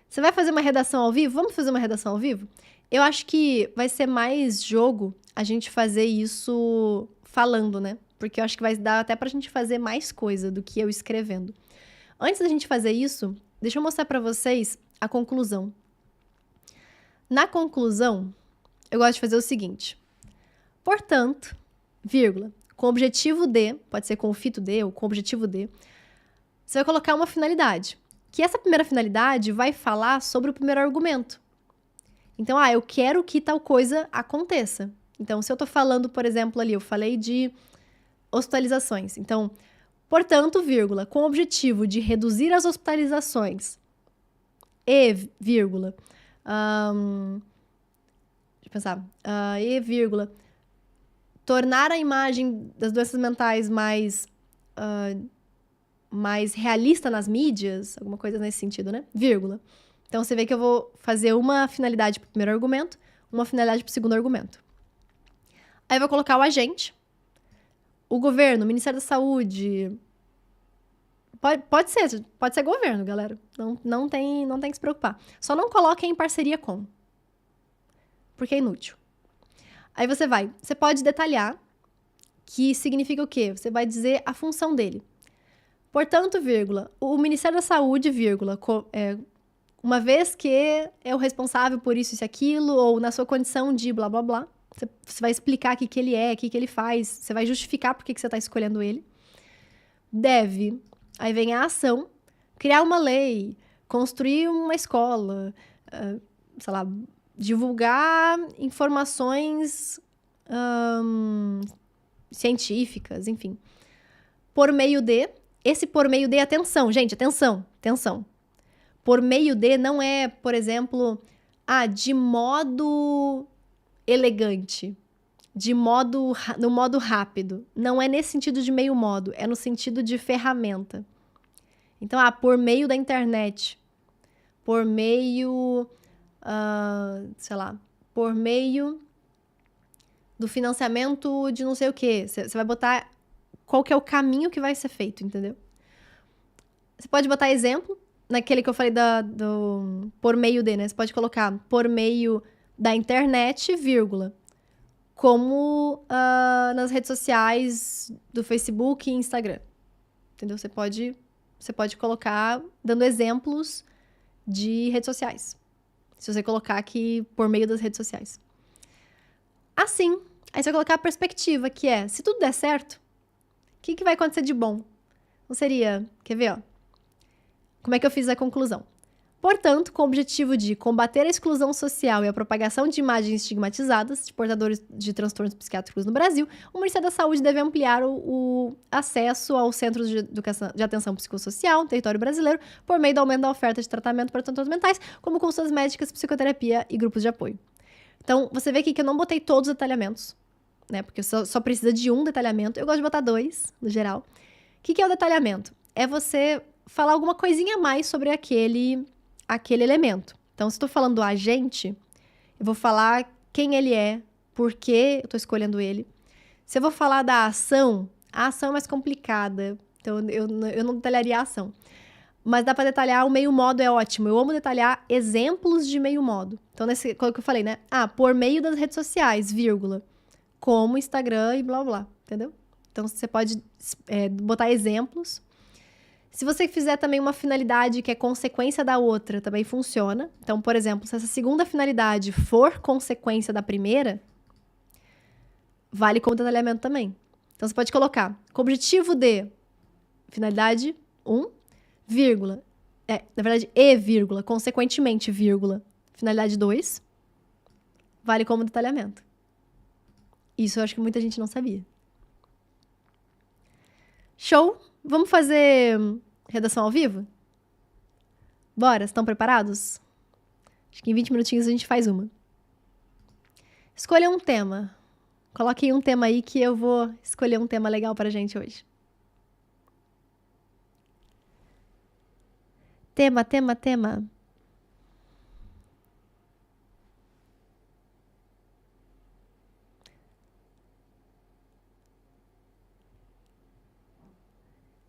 Você vai fazer uma redação ao vivo? Vamos fazer uma redação ao vivo? Eu acho que vai ser mais jogo a gente fazer isso falando, né? Porque eu acho que vai dar até pra gente fazer mais coisa do que eu escrevendo. Antes da gente fazer isso, deixa eu mostrar pra vocês a conclusão. Na conclusão, eu gosto de fazer o seguinte. Portanto, vírgula, com o objetivo de, pode ser com o fito de ou com o objetivo de, você vai colocar uma finalidade. Que essa primeira finalidade vai falar sobre o primeiro argumento. Então, eu quero que tal coisa aconteça. Então, se eu tô falando, por exemplo, ali, eu falei de hospitalizações. Então, portanto, vírgula, com o objetivo de reduzir as hospitalizações e, vírgula, deixa eu pensar, e, vírgula, tornar a imagem das doenças mentais mais realista nas mídias, alguma coisa nesse sentido, né? Vírgula. Então, você vê que eu vou fazer uma finalidade para o primeiro argumento, uma finalidade para o segundo argumento. Aí eu vou colocar o agente, o governo, o Ministério da Saúde. Pode ser governo, galera. Não tem que se preocupar. Só não coloquem em parceria com, porque é inútil. Aí você pode detalhar, que significa o quê? Você vai dizer a função dele. Portanto, vírgula, o Ministério da Saúde, vírgula, uma vez que é o responsável por isso e aquilo, ou na sua condição de blá, blá, blá, você vai explicar o que ele é, o que ele faz, você vai justificar por que você está escolhendo ele. Deve, aí vem a ação, criar uma lei, construir uma escola, sei lá, divulgar informações científicas, enfim. Por meio de, esse por meio de, atenção, gente, atenção. Por meio de não é, por exemplo, de modo elegante, no modo rápido. Não é nesse sentido de meio modo, é no sentido de ferramenta. Então, por meio da internet, por meio, sei lá, por meio do financiamento de não sei o quê. Você vai botar qual que é o caminho que vai ser feito, entendeu? Você pode botar exemplo, naquele que eu falei do por meio de, né? Você pode colocar por meio da internet, vírgula. Como nas redes sociais do Facebook e Instagram. Entendeu? Você pode colocar dando exemplos de redes sociais. Se você colocar aqui por meio das redes sociais. Assim, aí você vai colocar a perspectiva, que é, se tudo der certo, o que vai acontecer de bom? Não seria, quer ver, ó? Como é que eu fiz a conclusão? Portanto, com o objetivo de combater a exclusão social e a propagação de imagens estigmatizadas de portadores de transtornos psiquiátricos no Brasil, o Ministério da Saúde deve ampliar o acesso aos centros de atenção psicossocial no território brasileiro por meio do aumento da oferta de tratamento para transtornos mentais, como consultas médicas, psicoterapia e grupos de apoio. Então, você vê aqui que eu não botei todos os detalhamentos, né? Porque só precisa de um detalhamento. Eu gosto de botar 2, no geral. O que é o detalhamento? É você falar alguma coisinha a mais sobre aquele elemento. Então, se estou falando do agente, eu vou falar quem ele é, por que eu estou escolhendo ele. Se eu vou falar da ação, a ação é mais complicada. Então, eu não detalharia a ação. Mas dá para detalhar, o meio modo é ótimo. Eu amo detalhar exemplos de meio modo. Então, como que eu falei, né? Por meio das redes sociais, vírgula. Como Instagram e blá, blá, entendeu? Então, você pode botar exemplos. Se você fizer também uma finalidade que é consequência da outra, também funciona. Então, por exemplo, se essa segunda finalidade for consequência da primeira, vale como detalhamento também. Então, você pode colocar com o objetivo de finalidade 1, vírgula, na verdade, vírgula, consequentemente, vírgula, finalidade 2, vale como detalhamento. Isso eu acho que muita gente não sabia. Show? Vamos fazer redação ao vivo? Bora, estão preparados? Acho que em 20 minutinhos a gente faz uma. Escolha um tema. Coloquem um tema aí que eu vou escolher um tema legal pra gente hoje. Tema.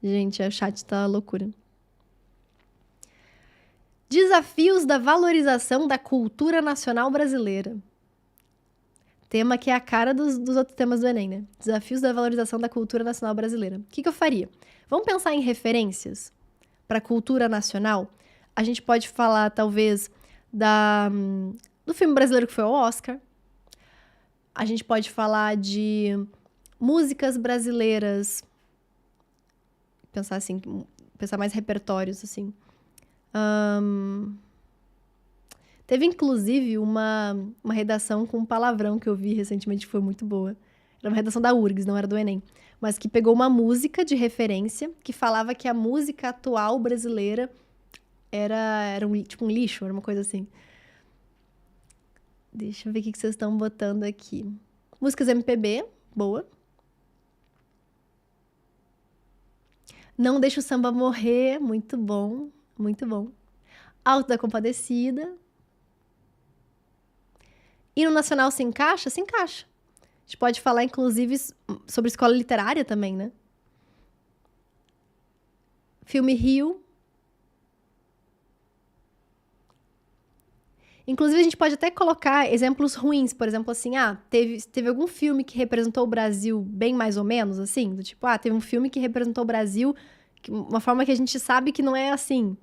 Gente, o chat tá loucura. Desafios da valorização da cultura nacional brasileira. Tema que é a cara dos outros temas do Enem, né? Desafios da valorização da cultura nacional brasileira. O que eu faria? Vamos pensar em referências para a cultura nacional? A gente pode falar, talvez, do filme brasileiro que foi ao Oscar. A gente pode falar de músicas brasileiras. Pensar assim, pensar mais repertórios, assim. Teve, inclusive, uma redação com um palavrão que eu vi recentemente que foi muito boa. Era uma redação da URGS, não era do Enem. Mas que pegou uma música de referência que falava que a música atual brasileira era tipo um lixo, era uma coisa assim. Deixa eu ver o que vocês estão botando aqui. Músicas MPB, boa. Não Deixa o Samba Morrer, muito bom, muito bom. Alto da Compadecida. Hino Nacional se encaixa? Se encaixa. A gente pode falar, inclusive, sobre escola literária também, né? Filme Rio. Inclusive, a gente pode até colocar exemplos ruins, por exemplo, assim, teve algum filme que representou o Brasil bem mais ou menos, assim, do tipo, teve um filme que representou o Brasil, uma forma que a gente sabe que não é assim,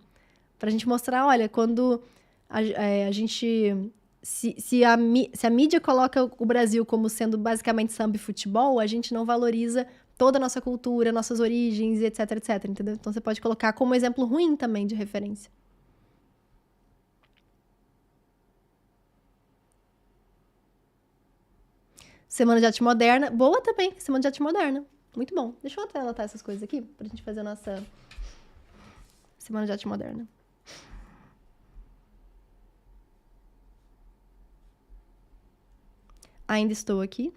pra gente mostrar, olha, quando a gente... Se a mídia coloca o Brasil como sendo basicamente samba e futebol, a gente não valoriza toda a nossa cultura, nossas origens, etc, etc, entendeu? Então, você pode colocar como exemplo ruim também de referência. Semana de Arte Moderna. Boa também, Semana de Arte Moderna. Muito bom. Deixa eu até anotar essas coisas aqui, pra gente fazer a nossa Semana de Arte Moderna. Ainda estou aqui.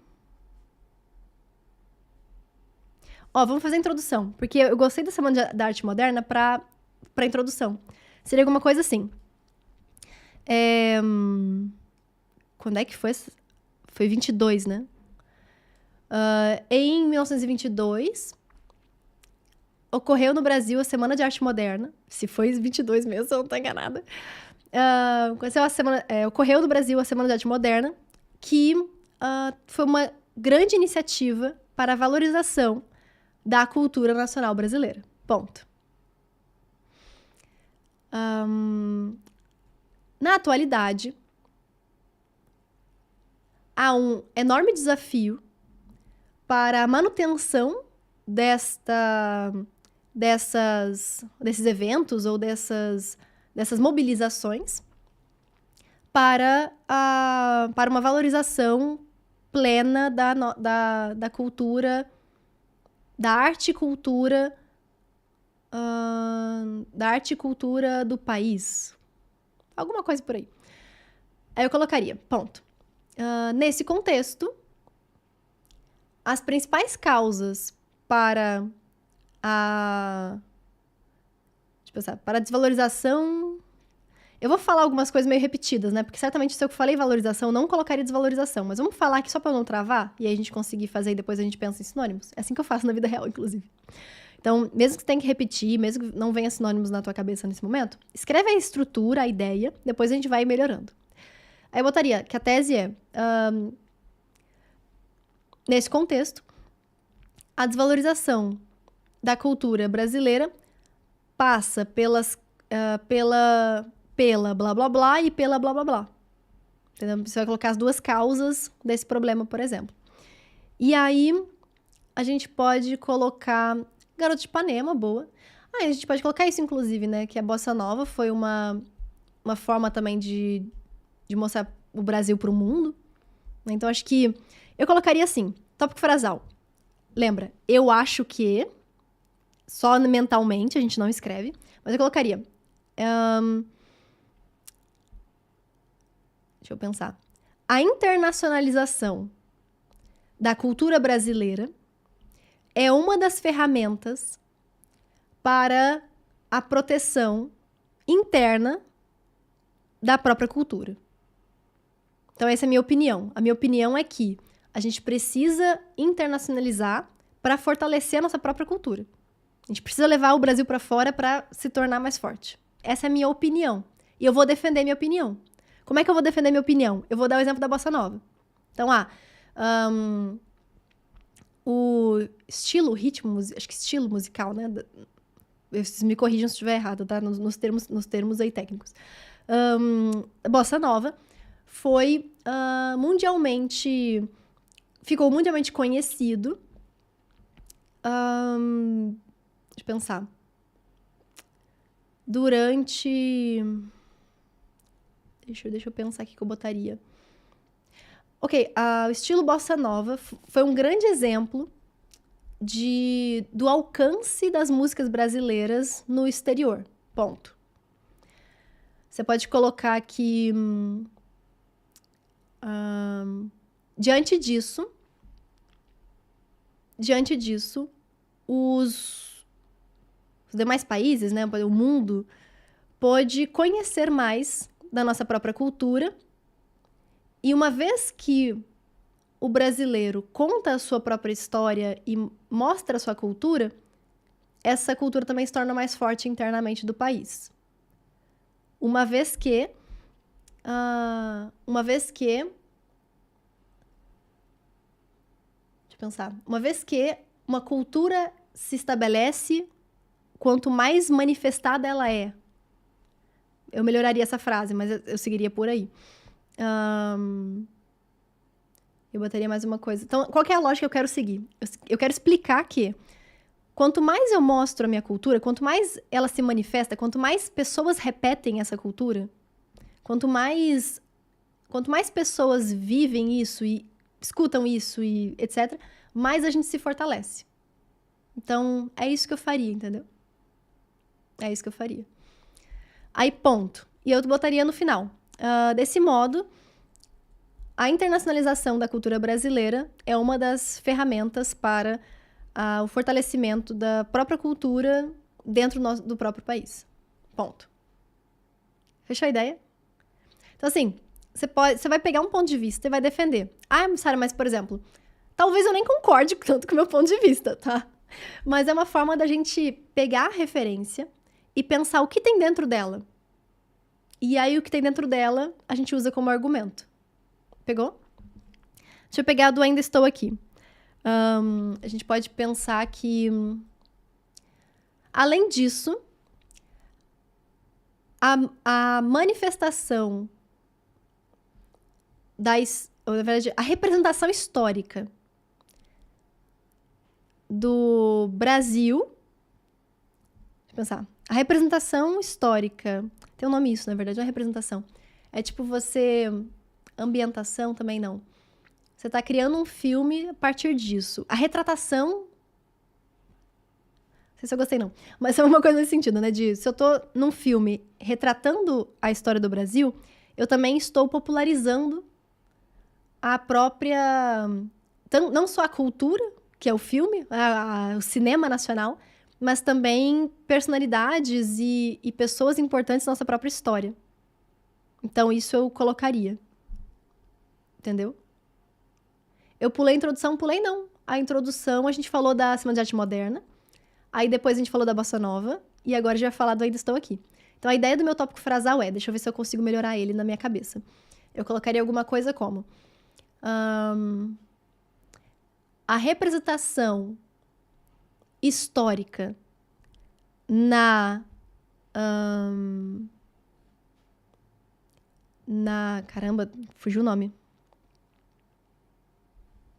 Vamos fazer a introdução, porque eu gostei da Semana da Arte Moderna pra introdução. Seria alguma coisa assim. Quando é que foi? Foi 22, né? Em 1922, ocorreu no Brasil a Semana de Arte Moderna. Se foi 22 mesmo, eu não tô enganada. Ocorreu no Brasil a Semana de Arte Moderna, que foi uma grande iniciativa para a valorização da cultura nacional brasileira. Ponto. Na atualidade, há um enorme desafio para a manutenção desses eventos ou dessas mobilizações para uma valorização plena da cultura, da arte e cultura do país. Alguma coisa por aí. Aí eu colocaria, ponto. Nesse contexto, as principais causas para a desvalorização... Eu vou falar algumas coisas meio repetidas, né? Porque certamente se eu falei valorização, eu não colocaria desvalorização. Mas vamos falar aqui só pra eu não travar, e aí a gente conseguir fazer e depois a gente pensa em sinônimos. É assim que eu faço na vida real, inclusive. Então, mesmo que você tenha que repetir, mesmo que não venha sinônimos na tua cabeça nesse momento, escreve a estrutura, a ideia, depois a gente vai melhorando. Aí eu botaria que a tese é... nesse contexto, a desvalorização da cultura brasileira passa pela blá blá blá e pela blá blá blá. Entendeu? Você vai colocar as duas causas desse problema, por exemplo. E aí, a gente pode colocar Garota de Ipanema, boa. A gente pode colocar isso, inclusive, né? Que a Bossa Nova foi uma forma também de mostrar o Brasil pro mundo. Então, acho que eu colocaria assim, tópico frasal. Lembra, eu acho que... Só mentalmente, a gente não escreve. Mas eu colocaria... Deixa eu pensar. A internacionalização da cultura brasileira é uma das ferramentas para a proteção interna da própria cultura. Então, essa é a minha opinião. A minha opinião é que a gente precisa internacionalizar para fortalecer a nossa própria cultura. A gente precisa levar o Brasil para fora para se tornar mais forte. Essa é a minha opinião. E eu vou defender minha opinião. Como é que eu vou defender minha opinião? Eu vou dar o exemplo da bossa nova. Então, o estilo, o ritmo, acho que estilo musical, né? Vocês me corrijam se estiver errado, tá? Nos termos aí técnicos. A bossa nova foi ficou mundialmente conhecido. Deixa eu pensar. Durante... Deixa eu pensar aqui que eu botaria. Ok, o estilo bossa nova foi um grande exemplo do alcance das músicas brasileiras no exterior. Ponto. Você pode colocar aqui... diante disso, os demais países, né, o mundo, pôde conhecer mais da nossa própria cultura. E uma vez que o brasileiro conta a sua própria história e mostra a sua cultura, essa cultura também se torna mais forte internamente do país. Uma vez que uma cultura se estabelece, quanto mais manifestada ela é. Eu melhoraria essa frase, mas eu seguiria por aí. Eu botaria mais uma coisa. Então, qual que é a lógica que eu quero seguir? Eu quero explicar que quanto mais eu mostro a minha cultura, quanto mais ela se manifesta, quanto mais pessoas repetem essa cultura, quanto mais pessoas vivem isso e escutam isso e etc., mais a gente se fortalece. Então, é isso que eu faria, entendeu? É isso que eu faria. Aí, ponto. E eu botaria no final. Desse modo, a internacionalização da cultura brasileira é uma das ferramentas para o fortalecimento da própria cultura dentro do próprio país. Ponto. Fechou a ideia? Então, assim, você vai pegar um ponto de vista e vai defender. Sara, mas, por exemplo, talvez eu nem concorde tanto com o meu ponto de vista, tá? Mas é uma forma da gente pegar a referência e pensar o que tem dentro dela. E aí, o que tem dentro dela, a gente usa como argumento. Pegou? Deixa eu pegar do Ainda Estou Aqui. A gente pode pensar que, além disso, a manifestação na verdade, a representação histórica do Brasil... Deixa eu pensar. A representação histórica... Tem um nome isso, na verdade, não é representação. É tipo você... Ambientação também não. Você tá criando um filme a partir disso. A retratação... Não sei se eu gostei, não. Mas é uma coisa nesse sentido, né? Se eu tô num filme retratando a história do Brasil, eu também estou popularizando a própria... Não só a cultura, que é o filme, o cinema nacional, mas também personalidades e pessoas importantes da nossa própria história. Então, isso eu colocaria. Entendeu? Eu pulei a introdução? Pulei não. A introdução, a gente falou da Semana de Arte Moderna. Aí depois a gente falou da Bossa Nova. E agora a gente vai falar do Ainda Estou Aqui. Então, a ideia do meu tópico frasal deixa eu ver se eu consigo melhorar ele na minha cabeça. Eu colocaria alguma coisa como... a representação histórica caramba, fugiu o nome.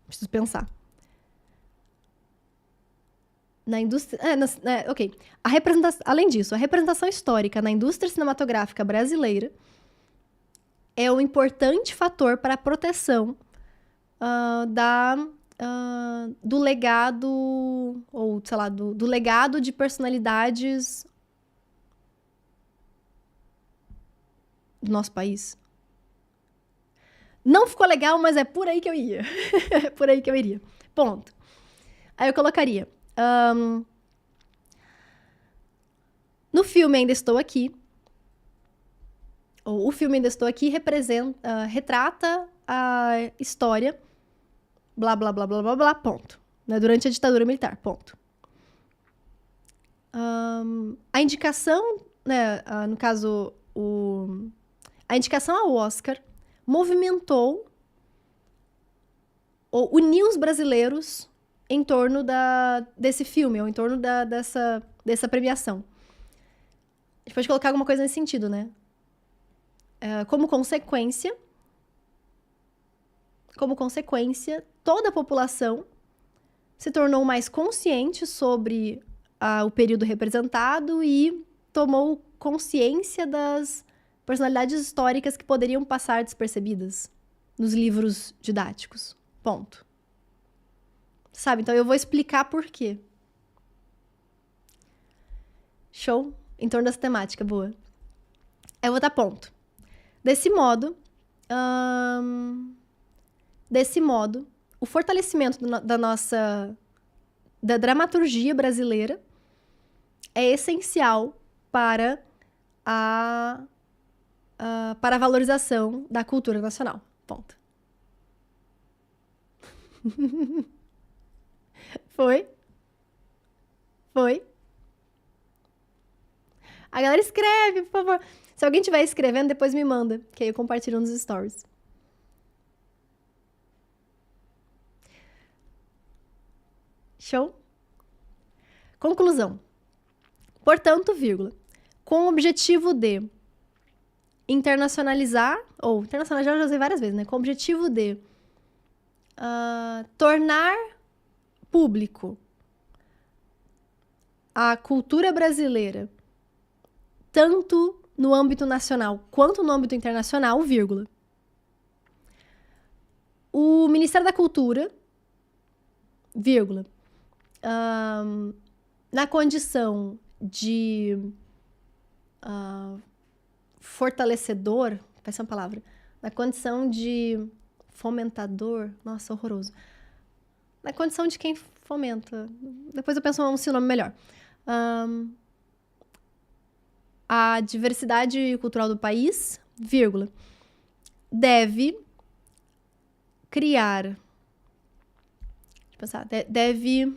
Preciso pensar. Na indústria... ok. Além disso, a representação histórica na indústria cinematográfica brasileira é um importante fator para a proteção do legado, ou sei lá, do legado de personalidades do nosso país. Não ficou legal, mas é por aí que eu ia. É por aí que eu iria. Ponto. Aí eu colocaria... no filme Ainda Estou Aqui, ou o filme Ainda Estou Aqui retrata a história, blá, blá, blá, blá, blá, blá, ponto. Né? Durante a ditadura militar, ponto. A indicação, né, no caso, a indicação ao Oscar movimentou ou uniu os brasileiros em torno desse filme, ou em torno dessa premiação. A gente pode colocar alguma coisa nesse sentido, né? Como consequência, toda a população se tornou mais consciente sobre o período representado e tomou consciência das personalidades históricas que poderiam passar despercebidas nos livros didáticos. Ponto. Sabe? Então eu vou explicar por quê. Show? Em torno dessa temática, boa. Eu vou dar ponto. Desse modo, o fortalecimento da dramaturgia brasileira é essencial para a valorização da cultura nacional. Ponto. Foi? A galera escreve, por favor. Se alguém estiver escrevendo, depois me manda, que aí eu compartilho nos stories. Show? Conclusão. Portanto, vírgula, com o objetivo de internacionalizar eu já usei várias vezes, né? Com o objetivo de tornar público a cultura brasileira, tanto no âmbito nacional quanto no âmbito internacional, vírgula. O Ministério da Cultura, vírgula, na condição de fortalecedor, vai ser uma palavra, na condição de fomentador, nossa, horroroso. Na condição de quem fomenta. Depois eu penso um sinônimo melhor. A diversidade cultural do país, vírgula, deve criar, deixa eu pensar, deve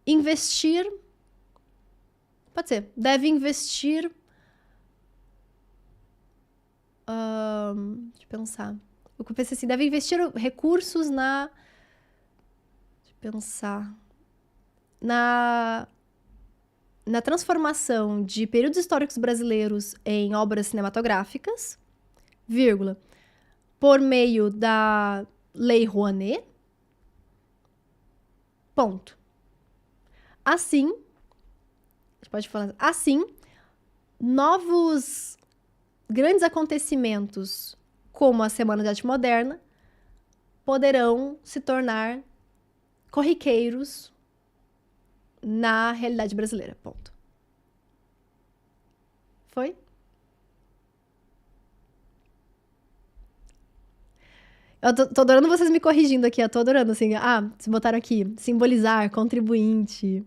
investir, pode ser, deve investir, deixa eu pensar, o que eu pensei assim, deve investir recursos na transformação de períodos históricos brasileiros em obras cinematográficas, vírgula, por meio da Lei Rouanet, ponto. Assim, a gente pode falar assim, novos grandes acontecimentos, como a Semana de Arte Moderna, poderão se tornar corriqueiros na realidade brasileira. Ponto. Foi? Eu tô adorando vocês me corrigindo aqui. Eu tô adorando, assim. Vocês botaram aqui. Simbolizar, contribuinte,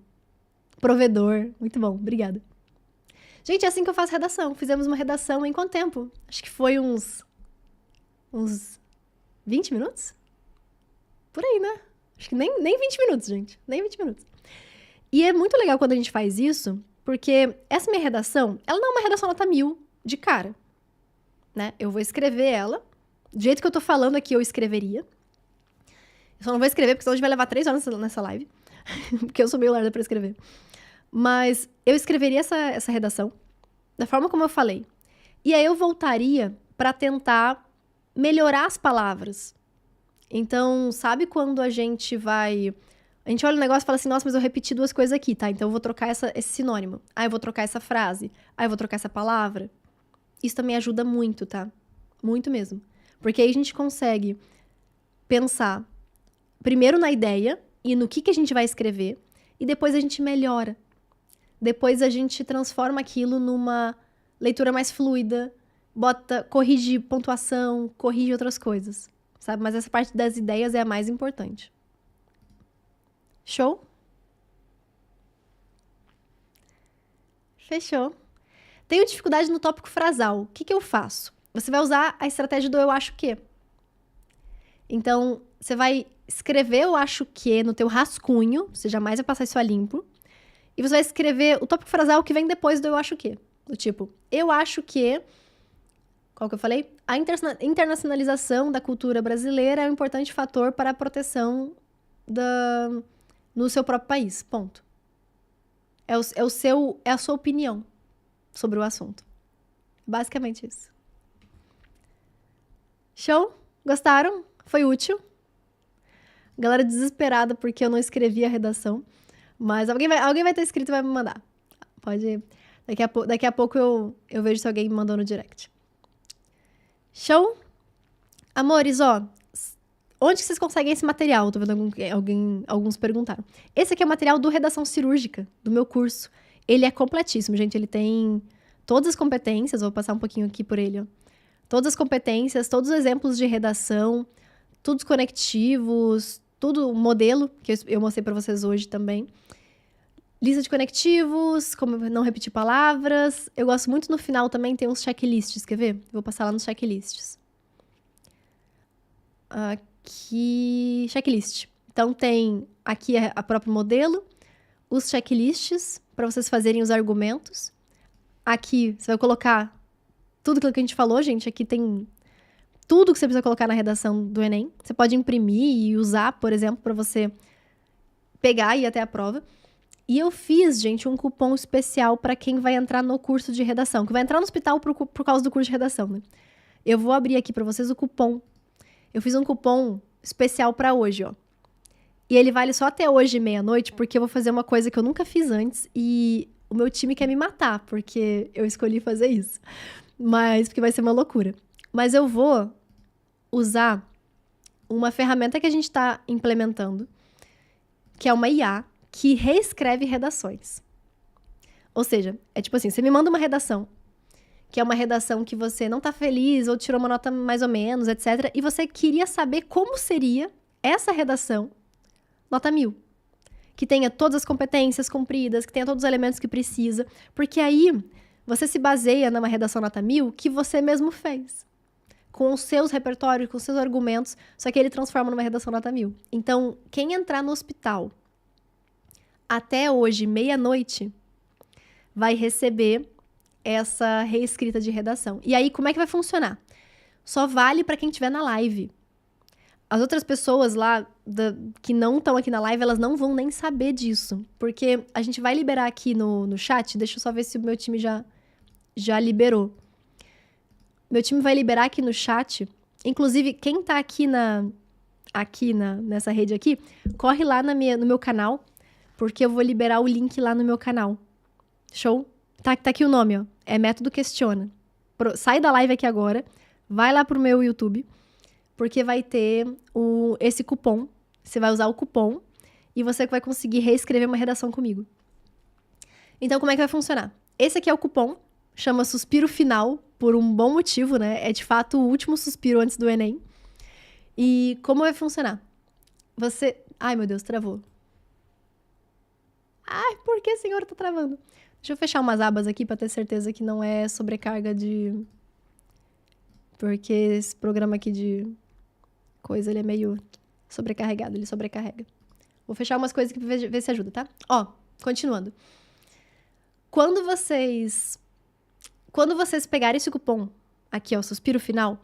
provedor. Muito bom, obrigada. Gente, é assim que eu faço redação. Fizemos uma redação em quanto tempo? Acho que foi uns 20 minutos? Por aí, né? Acho que nem 20 minutos, gente. Nem 20 minutos. E é muito legal quando a gente faz isso, porque essa minha redação, ela não é uma redação nota 1000 de cara, né? Eu vou escrever ela, do jeito que eu tô falando aqui, eu escreveria. Eu só não vou escrever, porque senão a gente vai levar 3 horas nessa live, porque eu sou meio lerda pra escrever. Mas eu escreveria essa redação da forma como eu falei. E aí eu voltaria pra tentar melhorar as palavras. Então, sabe quando a gente olha o negócio e fala assim, nossa, mas eu repeti 2 coisas aqui, tá? Então eu vou trocar esse sinônimo. Eu vou trocar essa frase. Eu vou trocar essa palavra. Isso também ajuda muito, tá? Muito mesmo. Porque aí a gente consegue pensar primeiro na ideia e no que a gente vai escrever, e depois a gente melhora. Depois a gente transforma aquilo numa leitura mais fluida, corrige pontuação, corrige outras coisas, sabe? Mas essa parte das ideias é a mais importante. Show? Fechou. Tenho dificuldade no tópico frasal. O que eu faço? Você vai usar a estratégia do eu acho que. Então, você vai escrever eu acho que no teu rascunho, você jamais vai passar isso a limpo, e você vai escrever o tópico frasal que vem depois do eu acho que. Do tipo, eu acho que... Qual que eu falei? A internacionalização da cultura brasileira é um importante fator para a proteção no seu próprio país. Ponto. É a sua opinião sobre o assunto. Basicamente isso. Show? Gostaram? Foi útil? Galera desesperada porque eu não escrevi a redação. Mas alguém vai ter escrito e vai me mandar. Pode... Daqui a pouco eu vejo se alguém me mandou no direct. Show? Amores, ó. Onde que vocês conseguem esse material? Tô vendo alguns perguntaram. Esse aqui é o material do Redação Cirúrgica, do meu curso. Ele é completíssimo, gente. Ele tem todas as competências. Vou passar um pouquinho aqui por ele, ó. Todas as competências, todos os exemplos de redação, todos os conectivos, tudo o modelo, que eu mostrei pra vocês hoje também. Lista de conectivos, como não repetir palavras. Eu gosto muito no final também, tem uns checklists, quer ver? Vou passar lá nos checklists. Aqui, checklist. Então tem aqui a próprio modelo, os checklists, para vocês fazerem os argumentos. Aqui você vai colocar tudo aquilo que a gente falou, gente. Aqui tem tudo que você precisa colocar na redação do Enem. Você pode imprimir e usar, por exemplo, para você pegar e ir até a prova. E eu fiz, gente, um cupom especial para quem vai entrar no curso de redação, que vai entrar no hospital por causa do curso de redação, né? Eu vou abrir aqui para vocês o cupom. Eu fiz um cupom especial para hoje, ó. E ele vale só até hoje, meia-noite, porque eu vou fazer uma coisa que eu nunca fiz antes e o meu time quer me matar, porque eu escolhi fazer isso. Mas, porque vai ser uma loucura. Mas eu vou usar uma ferramenta que a gente está implementando, que é uma IA, que reescreve redações. Ou seja, é tipo assim, você me manda uma redação, que é uma redação que você não tá feliz, ou tirou uma nota mais ou menos, etc. E você queria saber como seria essa redação, nota 1000. Que tenha todas as competências cumpridas, que tenha todos os elementos que precisa. Porque aí, você se baseia numa redação nota 1000 que você mesmo fez. Com os seus repertórios, com os seus argumentos, só que ele transforma numa redação nota 1000. Então, quem entrar no hospital até hoje, meia-noite, vai receber essa reescrita de redação. E aí, como é que vai funcionar? Só vale para quem estiver na live. As outras pessoas lá que não estão aqui na live, elas não vão nem saber disso. Porque a gente vai liberar aqui no chat. Deixa eu só ver se o meu time já liberou. Meu time vai liberar aqui no chat. Inclusive, quem tá nessa rede aqui, corre lá no meu canal. Porque eu vou liberar o link lá no meu canal. Show? Tá aqui o nome, ó. É Método Questiona. Sai da live aqui agora. Vai lá pro meu YouTube. Porque vai ter esse cupom. Você vai usar o cupom. E você vai conseguir reescrever uma redação comigo. Então, como é que vai funcionar? Esse aqui é o cupom. Chama Suspiro Final. Por um bom motivo, né? É de fato o último suspiro antes do Enem. E como vai funcionar? Ai, meu Deus, travou. Ai, por que, senhor, tá travando? Deixa eu fechar umas abas aqui pra ter certeza que não é sobrecarga de... Porque esse programa aqui de coisa, ele é meio sobrecarregado, ele sobrecarrega. Vou fechar umas coisas aqui pra ver se ajuda, tá? Ó, continuando. Quando vocês pegarem esse cupom, aqui, ó, Suspiro Final,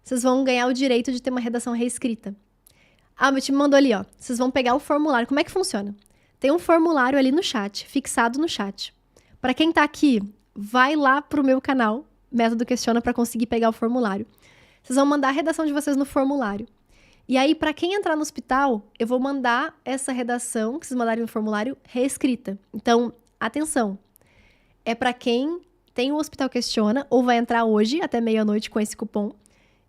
vocês vão ganhar o direito de ter uma redação reescrita. Ah, meu time mandou ali, ó. Vocês vão pegar o formulário. Como é que funciona? Tem um formulário ali no chat, fixado no chat. Para quem tá aqui, vai lá pro meu canal, Método Questiona, para conseguir pegar o formulário. Vocês vão mandar a redação de vocês no formulário. E aí, para quem entrar no hospital, eu vou mandar essa redação que vocês mandarem no formulário reescrita. Então, atenção. É para quem tem o Hospital Questiona, ou vai entrar hoje, até meia-noite, com esse cupom,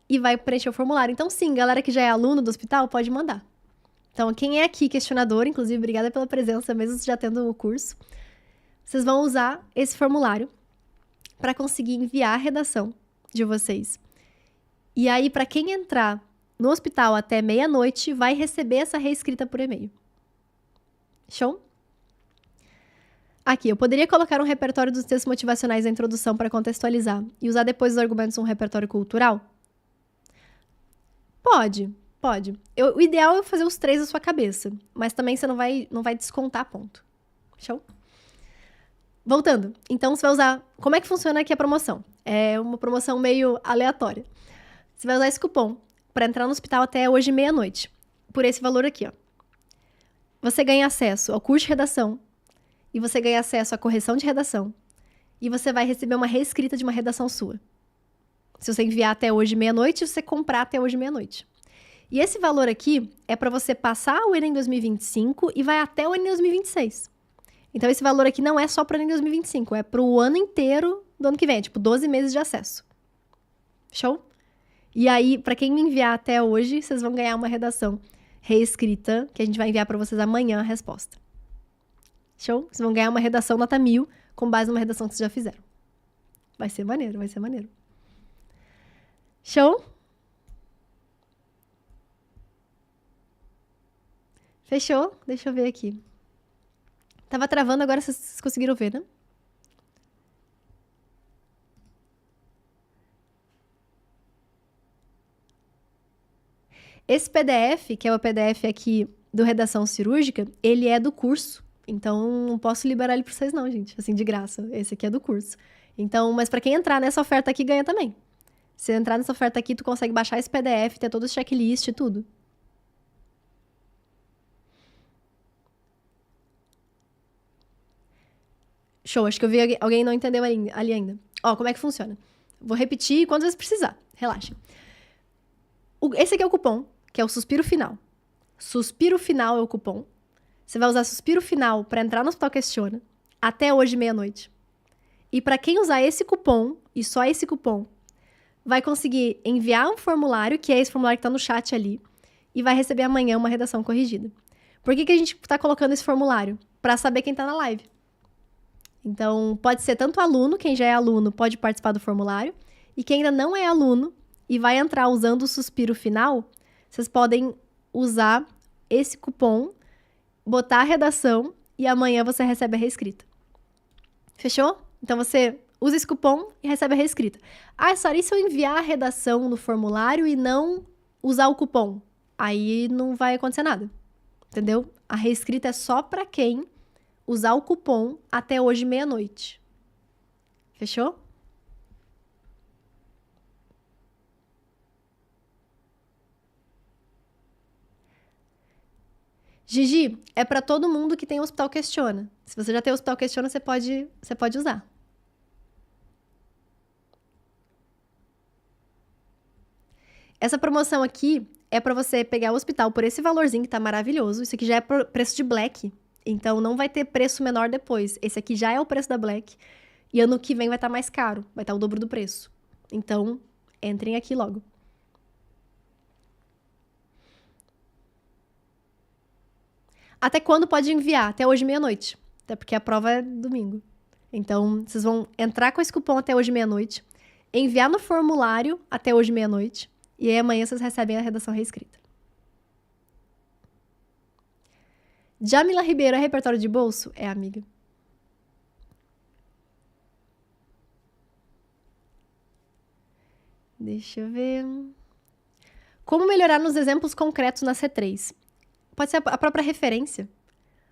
e vai preencher o formulário. Então, sim, galera que já é aluno do hospital, pode mandar. Então, quem é aqui questionador, inclusive, obrigada pela presença, mesmo já tendo o curso, vocês vão usar esse formulário para conseguir enviar a redação de vocês. E aí, para quem entrar no hospital até meia-noite, vai receber essa reescrita por e-mail. Show? Aqui, eu poderia colocar um repertório dos textos motivacionais da introdução para contextualizar e usar depois dos argumentos um repertório cultural? Pode. O ideal é fazer os 3 na sua cabeça, mas também você não vai descontar ponto. Show? Voltando. Então, você vai usar... Como é que funciona aqui a promoção? É uma promoção meio aleatória. Você vai usar esse cupom para entrar no hospital até hoje meia-noite. Por esse valor aqui, ó. Você ganha acesso ao curso de redação. E você ganha acesso à correção de redação. E você vai receber uma reescrita de uma redação sua. Se você enviar até hoje meia-noite, você comprar até hoje meia-noite. E esse valor aqui é para você passar o Enem 2025 e vai até o Enem 2026. Então, esse valor aqui não é só para o Enem 2025, é para o ano inteiro do ano que vem, tipo 12 meses de acesso. Show? E aí, para quem me enviar até hoje, vocês vão ganhar uma redação reescrita, que a gente vai enviar para vocês amanhã a resposta. Show? Vocês vão ganhar uma redação nota 1000 com base numa redação que vocês já fizeram. Vai ser maneiro, vai ser maneiro. Show? Fechou? Deixa eu ver aqui. Tava travando, agora vocês conseguiram ver, né? Esse PDF, que é o PDF aqui do Redação Cirúrgica, ele é do curso. Então, não posso liberar ele para vocês não, gente. Assim, de graça. Esse aqui é do curso. Então, mas para quem entrar nessa oferta aqui, ganha também. Se entrar nessa oferta aqui, tu consegue baixar esse PDF, ter todo o checklist e tudo. Show, acho que eu vi alguém não entendeu ali ainda. Ó, como é que funciona? Vou repetir quantas vezes precisar. Relaxa. Esse aqui é o cupom, que é o Suspiro Final. Suspiro Final é o cupom. Você vai usar Suspiro Final para entrar no Hospital Questiona até hoje meia-noite. E para quem usar esse cupom, e só esse cupom, vai conseguir enviar um formulário, que é esse formulário que está no chat ali, e vai receber amanhã uma redação corrigida. Por que a gente está colocando esse formulário? Para saber quem está na live. Então, pode ser tanto aluno, quem já é aluno pode participar do formulário, e quem ainda não é aluno e vai entrar usando o Suspiro Final, vocês podem usar esse cupom, botar a redação e amanhã você recebe a reescrita. Fechou? Então você usa esse cupom e recebe a reescrita. Ah, Sara, e se eu enviar a redação no formulário e não usar o cupom? Aí não vai acontecer nada. Entendeu? A reescrita é só para quem usar o cupom até hoje meia-noite. Fechou? Gigi, é para todo mundo que tem o Hospital Questiona. Se você já tem o Hospital Questiona, você pode usar. Essa promoção aqui é para você pegar o hospital por esse valorzinho que tá maravilhoso. Isso aqui já é preço de Black, então não vai ter preço menor depois. Esse aqui já é o preço da Black e ano que vem vai estar mais caro, vai estar o dobro do preço. Então, entrem aqui logo. Até quando pode enviar? Até hoje meia-noite. Até porque a prova é domingo. Então, vocês vão entrar com esse cupom até hoje meia-noite, enviar no formulário até hoje meia-noite, e aí amanhã vocês recebem a redação reescrita. Jamila Ribeiro é repertório de bolso? É, amiga. Deixa eu ver. Como melhorar nos exemplos concretos na C3? Pode ser a própria referência.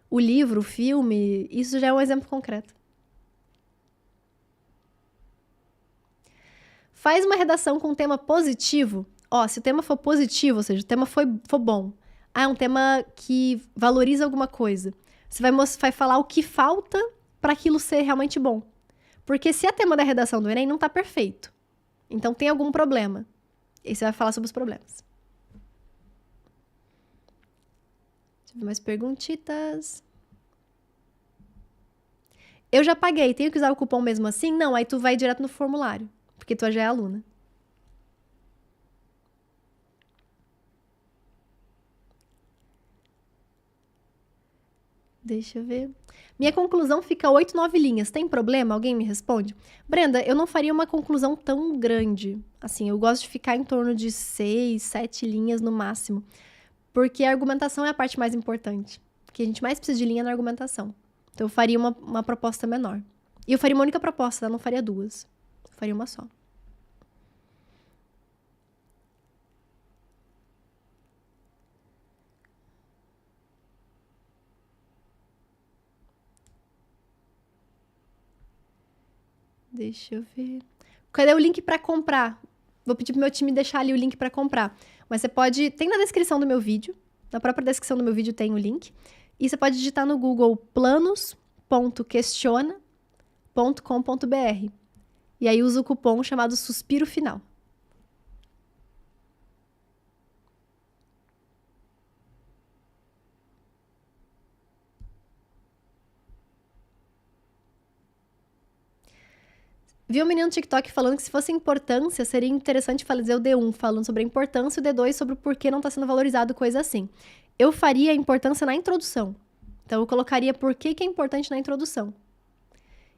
O livro, o filme, isso já é um exemplo concreto. Faz uma redação com um tema positivo. Ó, se o tema for positivo, ou seja, o tema for bom. Ah, é um tema que valoriza alguma coisa. Você vai falar o que falta para aquilo ser realmente bom. Porque se é tema da redação do Enem, não tá perfeito. Então tem algum problema. E você vai falar sobre os problemas. Deixa eu ver mais perguntitas. Eu já paguei, tenho que usar o cupom mesmo assim? Não, aí tu vai direto no formulário, porque tu já é aluna. Deixa eu ver. Minha conclusão fica 8, 9 linhas. Tem problema? Alguém me responde? Brenda, eu não faria uma conclusão tão grande. Assim, eu gosto de ficar em torno de 6, 7 linhas no máximo. Porque a argumentação é a parte mais importante. O que a gente mais precisa de linha é na argumentação. Então, eu faria uma proposta menor. E eu faria uma única proposta, eu não faria duas. Eu faria uma só. Deixa eu ver. Cadê o link pra comprar? Vou pedir pro meu time deixar ali o link pra comprar. Mas você pode... Tem na descrição do meu vídeo. Na própria descrição do meu vídeo tem o link. E você pode digitar no Google planos.questiona.com.br. E aí usa o cupom chamado Suspiro Final. Vi um menino no TikTok falando que se fosse importância, seria interessante fazer o D1 falando sobre a importância e o D2 sobre o porquê não está sendo valorizado, coisa assim. Eu faria a importância na introdução. Então, eu colocaria por que é importante na introdução.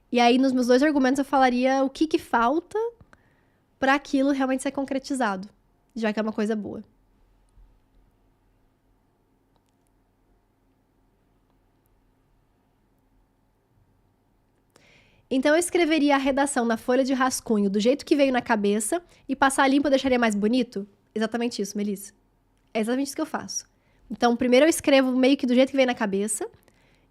E aí, nos meus 2 argumentos, eu falaria o que falta para aquilo realmente ser concretizado, já que é uma coisa boa. Então, eu escreveria a redação na folha de rascunho do jeito que veio na cabeça e passar limpo eu deixaria mais bonito? Exatamente isso, Melissa. É exatamente isso que eu faço. Então, primeiro eu escrevo meio que do jeito que veio na cabeça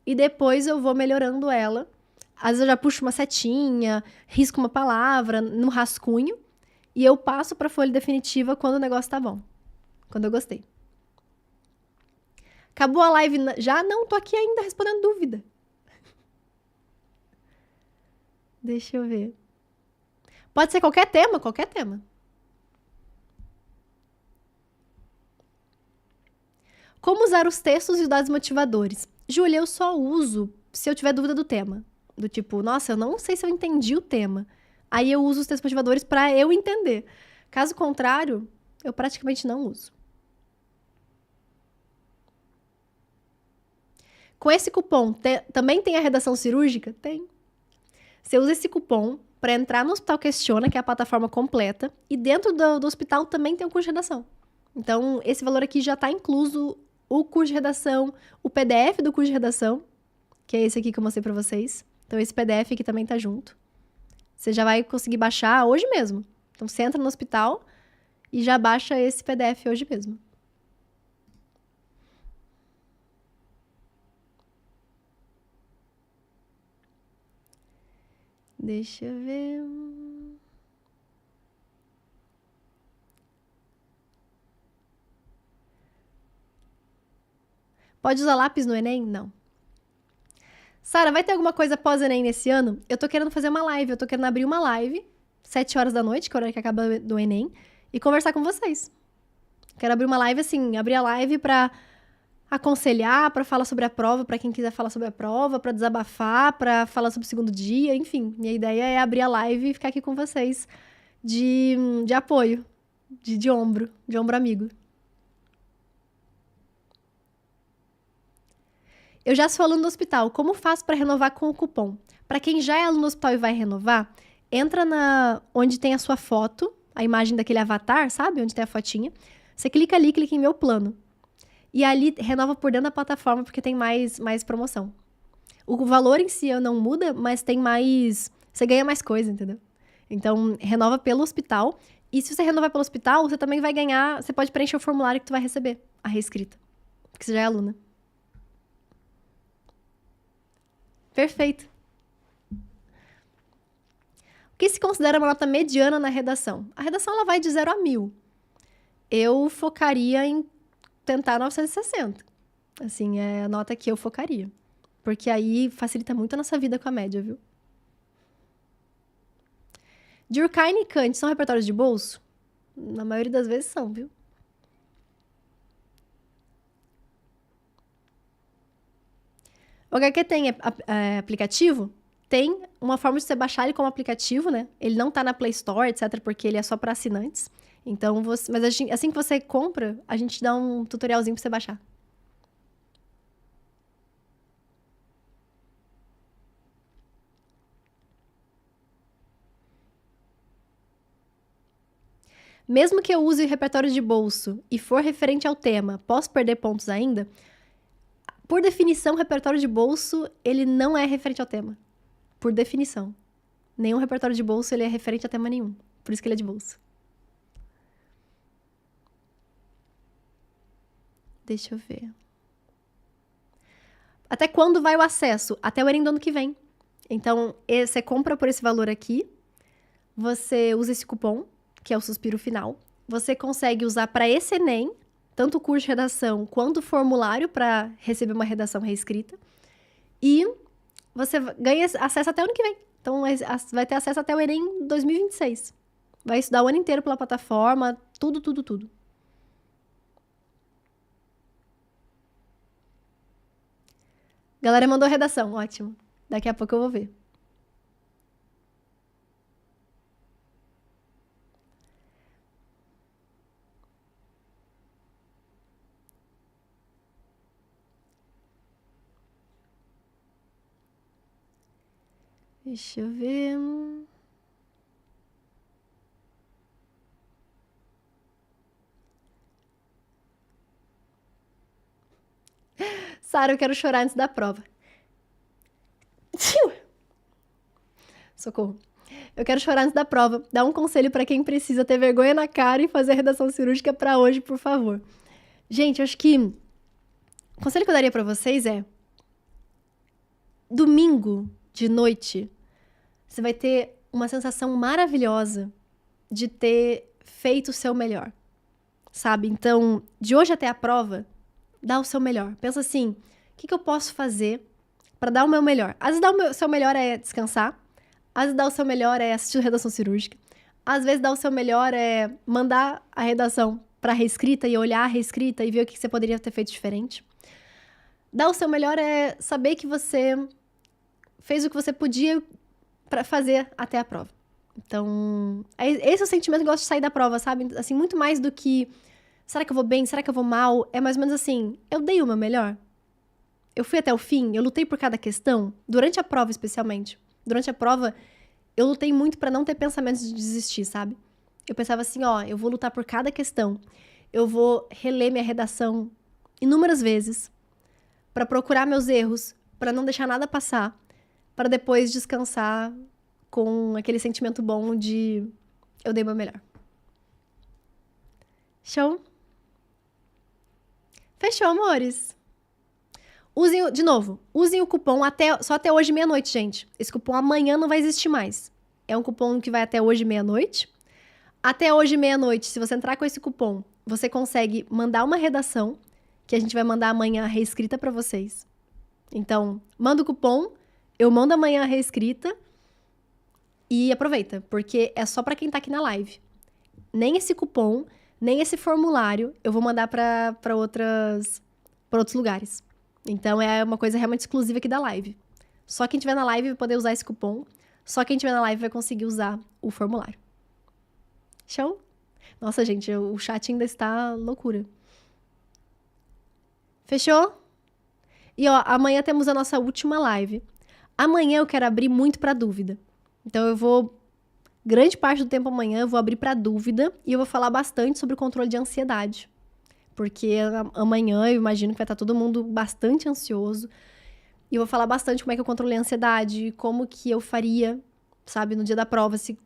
e depois eu vou melhorando ela. Às vezes eu já puxo uma setinha, risco uma palavra no rascunho e eu passo para a folha definitiva quando o negócio tá bom. Quando eu gostei. Acabou a live já? Não, tô aqui ainda respondendo dúvida. Deixa eu ver. Pode ser qualquer tema, qualquer tema. Como usar os textos e os dados motivadores? Júlia, eu só uso se eu tiver dúvida do tema. Do tipo, nossa, eu não sei se eu entendi o tema. Aí eu uso os textos motivadores para eu entender. Caso contrário, eu praticamente não uso. Com esse cupom, também tem a redação cirúrgica? Tem. Você usa esse cupom para entrar no Hospital Questiona, que é a plataforma completa, e dentro do hospital também tem o curso de redação. Então, esse valor aqui já está incluso o curso de redação, o PDF do curso de redação, que é esse aqui que eu mostrei para vocês. Então, esse PDF aqui também tá junto. Você já vai conseguir baixar hoje mesmo. Então, você entra no hospital e já baixa esse PDF hoje mesmo. Deixa eu ver... Pode usar lápis no Enem? Não. Sara, vai ter alguma coisa pós-Enem nesse ano? Eu tô querendo fazer uma live, eu tô querendo abrir uma live, 7 horas da noite, que é o horário que acaba do Enem, e conversar com vocês. Quero abrir uma live assim, abrir a live pra aconselhar, pra falar sobre a prova, pra quem quiser falar sobre a prova, pra desabafar, pra falar sobre o segundo dia, enfim. Minha ideia é abrir a live e ficar aqui com vocês de apoio, de ombro amigo. Eu já sou aluno do hospital. Como faço para renovar com o cupom? Para quem já é aluno do hospital e vai renovar, entra onde tem a sua foto, a imagem daquele avatar, sabe? Onde tem a fotinha. Você clica ali, clica em meu plano. E ali renova por dentro da plataforma, porque tem mais promoção. O valor em si não muda, mas tem mais... Você ganha mais coisa, entendeu? Então, renova pelo hospital. E se você renovar pelo hospital, você também vai ganhar... Você pode preencher o formulário que tu vai receber, a reescrita. Porque você já é aluna. Perfeito. O que se considera uma nota mediana na redação? A redação ela vai de 0 a 1000. Eu focaria em tentar 960. Assim, é a nota que eu focaria. Porque aí facilita muito a nossa vida com a média, viu? Durkheim e Kant são repertórios de bolso? Na maioria das vezes são, viu? O HQ tem aplicativo? Tem uma forma de você baixar ele como aplicativo, né? Ele não tá na Play Store, etc, porque ele é só para assinantes. Então, mas assim que você compra, a gente dá um tutorialzinho para você baixar. Mesmo que eu use repertório de bolso e for referente ao tema, posso perder pontos ainda? Por definição, repertório de bolso, ele não é referente ao tema. Por definição. Nenhum repertório de bolso ele é referente a tema nenhum. Por isso que ele é de bolso. Deixa eu ver. Até quando vai o acesso? Até o Enem do ano que vem. Então, você compra por esse valor aqui, você usa esse cupom, que é o Suspiro Final. Você consegue usar para esse Enem, tanto o curso de redação quanto o formulário para receber uma redação reescrita. E você ganha acesso até o ano que vem. Então, vai ter acesso até o Enem 2026. Vai estudar o ano inteiro pela plataforma, tudo, tudo, tudo. Galera mandou redação, ótimo. Daqui a pouco eu vou ver. Deixa eu ver. Sara, eu quero chorar antes da prova. Socorro. Eu quero chorar antes da prova. Dá um conselho pra quem precisa ter vergonha na cara e fazer a redação cirúrgica pra hoje, por favor. Gente, eu acho que o conselho que eu daria pra vocês é: domingo de noite, você vai ter uma sensação maravilhosa de ter feito o seu melhor, sabe? Então, de hoje até a prova, dá o seu melhor. Pensa assim, o que eu posso fazer pra dar o meu melhor? Às vezes dar o seu melhor é descansar, às vezes dar o seu melhor é assistir a redação cirúrgica, às vezes dar o seu melhor é mandar a redação pra reescrita e olhar a reescrita e ver o que você poderia ter feito diferente. Dar o seu melhor é saber que você fez o que você podia pra fazer até a prova. Então, esse é o sentimento que eu gosto de sair da prova, sabe? Assim, muito mais do que, será que eu vou bem? Será que eu vou mal? É mais ou menos assim, eu dei o meu melhor? Eu fui até o fim? Eu lutei por cada questão? Durante a prova, especialmente. Durante a prova, eu lutei muito pra não ter pensamentos de desistir, sabe? Eu pensava assim, ó, eu vou lutar por cada questão. Eu vou reler minha redação inúmeras vezes pra procurar meus erros, pra não deixar nada passar, para depois descansar com aquele sentimento bom de eu dei meu melhor. Show? Fechou, amores. Usem o cupom só até hoje meia-noite, gente. Esse cupom amanhã não vai existir mais. É um cupom que vai até hoje meia-noite. Até hoje meia-noite, se você entrar com esse cupom, você consegue mandar uma redação que a gente vai mandar amanhã reescrita para vocês. Então, manda o cupom, eu mando amanhã a reescrita e aproveita, porque é só para quem tá aqui na live. Nem esse cupom, nem esse formulário eu vou mandar para outros lugares. Então, é uma coisa realmente exclusiva aqui da live. Só quem tiver na live vai poder usar esse cupom, só quem tiver na live vai conseguir usar o formulário. Show? Nossa, gente, o chat ainda está loucura. Fechou? E ó, amanhã temos a nossa última live. Amanhã eu quero abrir muito para dúvida. Então eu vou, grande parte do tempo amanhã, eu vou abrir para dúvida e eu vou falar bastante sobre o controle de ansiedade. Porque amanhã eu imagino que vai estar todo mundo bastante ansioso. E eu vou falar bastante como é que eu controlei a ansiedade, como que eu faria, sabe, no dia da prova, se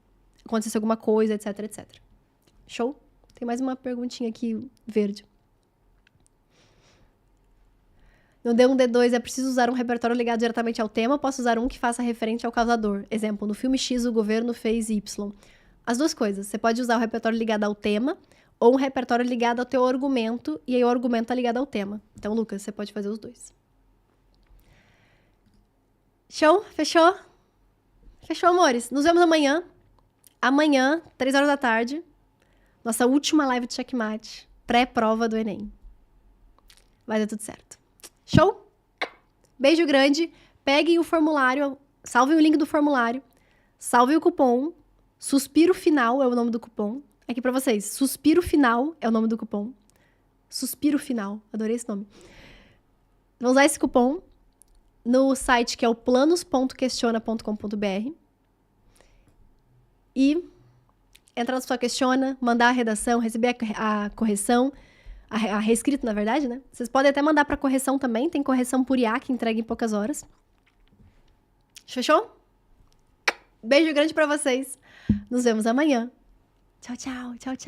acontecesse alguma coisa, etc, etc. Show? Tem mais uma perguntinha aqui, verde. No D1, D2, é preciso usar um repertório ligado diretamente ao tema ou posso usar um que faça referente ao causador? Exemplo, no filme X o governo fez Y. As duas coisas. Você pode usar o repertório ligado ao tema ou um repertório ligado ao teu argumento e aí o argumento tá ligado ao tema. Então, Lucas, você pode fazer os dois. Show? Fechou? Fechou, amores? Nos vemos amanhã. Amanhã, 3 horas da tarde. Nossa última live de checkmate. Pré-prova do Enem. Vai dar tudo certo. Show? Beijo grande. Peguem o formulário. Salvem o link do formulário. Salvem o cupom. Suspiro Final é o nome do cupom. Aqui pra vocês. Suspiro Final é o nome do cupom. Suspiro Final. Adorei esse nome. Vão usar esse cupom no site que é o planos.questiona.com.br e entrar na sua questiona, mandar a redação, receber a correção, a reescrita, na verdade, né? Vocês podem até mandar para correção também, tem correção por IA que entrega em poucas horas. Fechou? Beijo grande para vocês. Nos vemos amanhã. Tchau, tchau, tchau, tchau.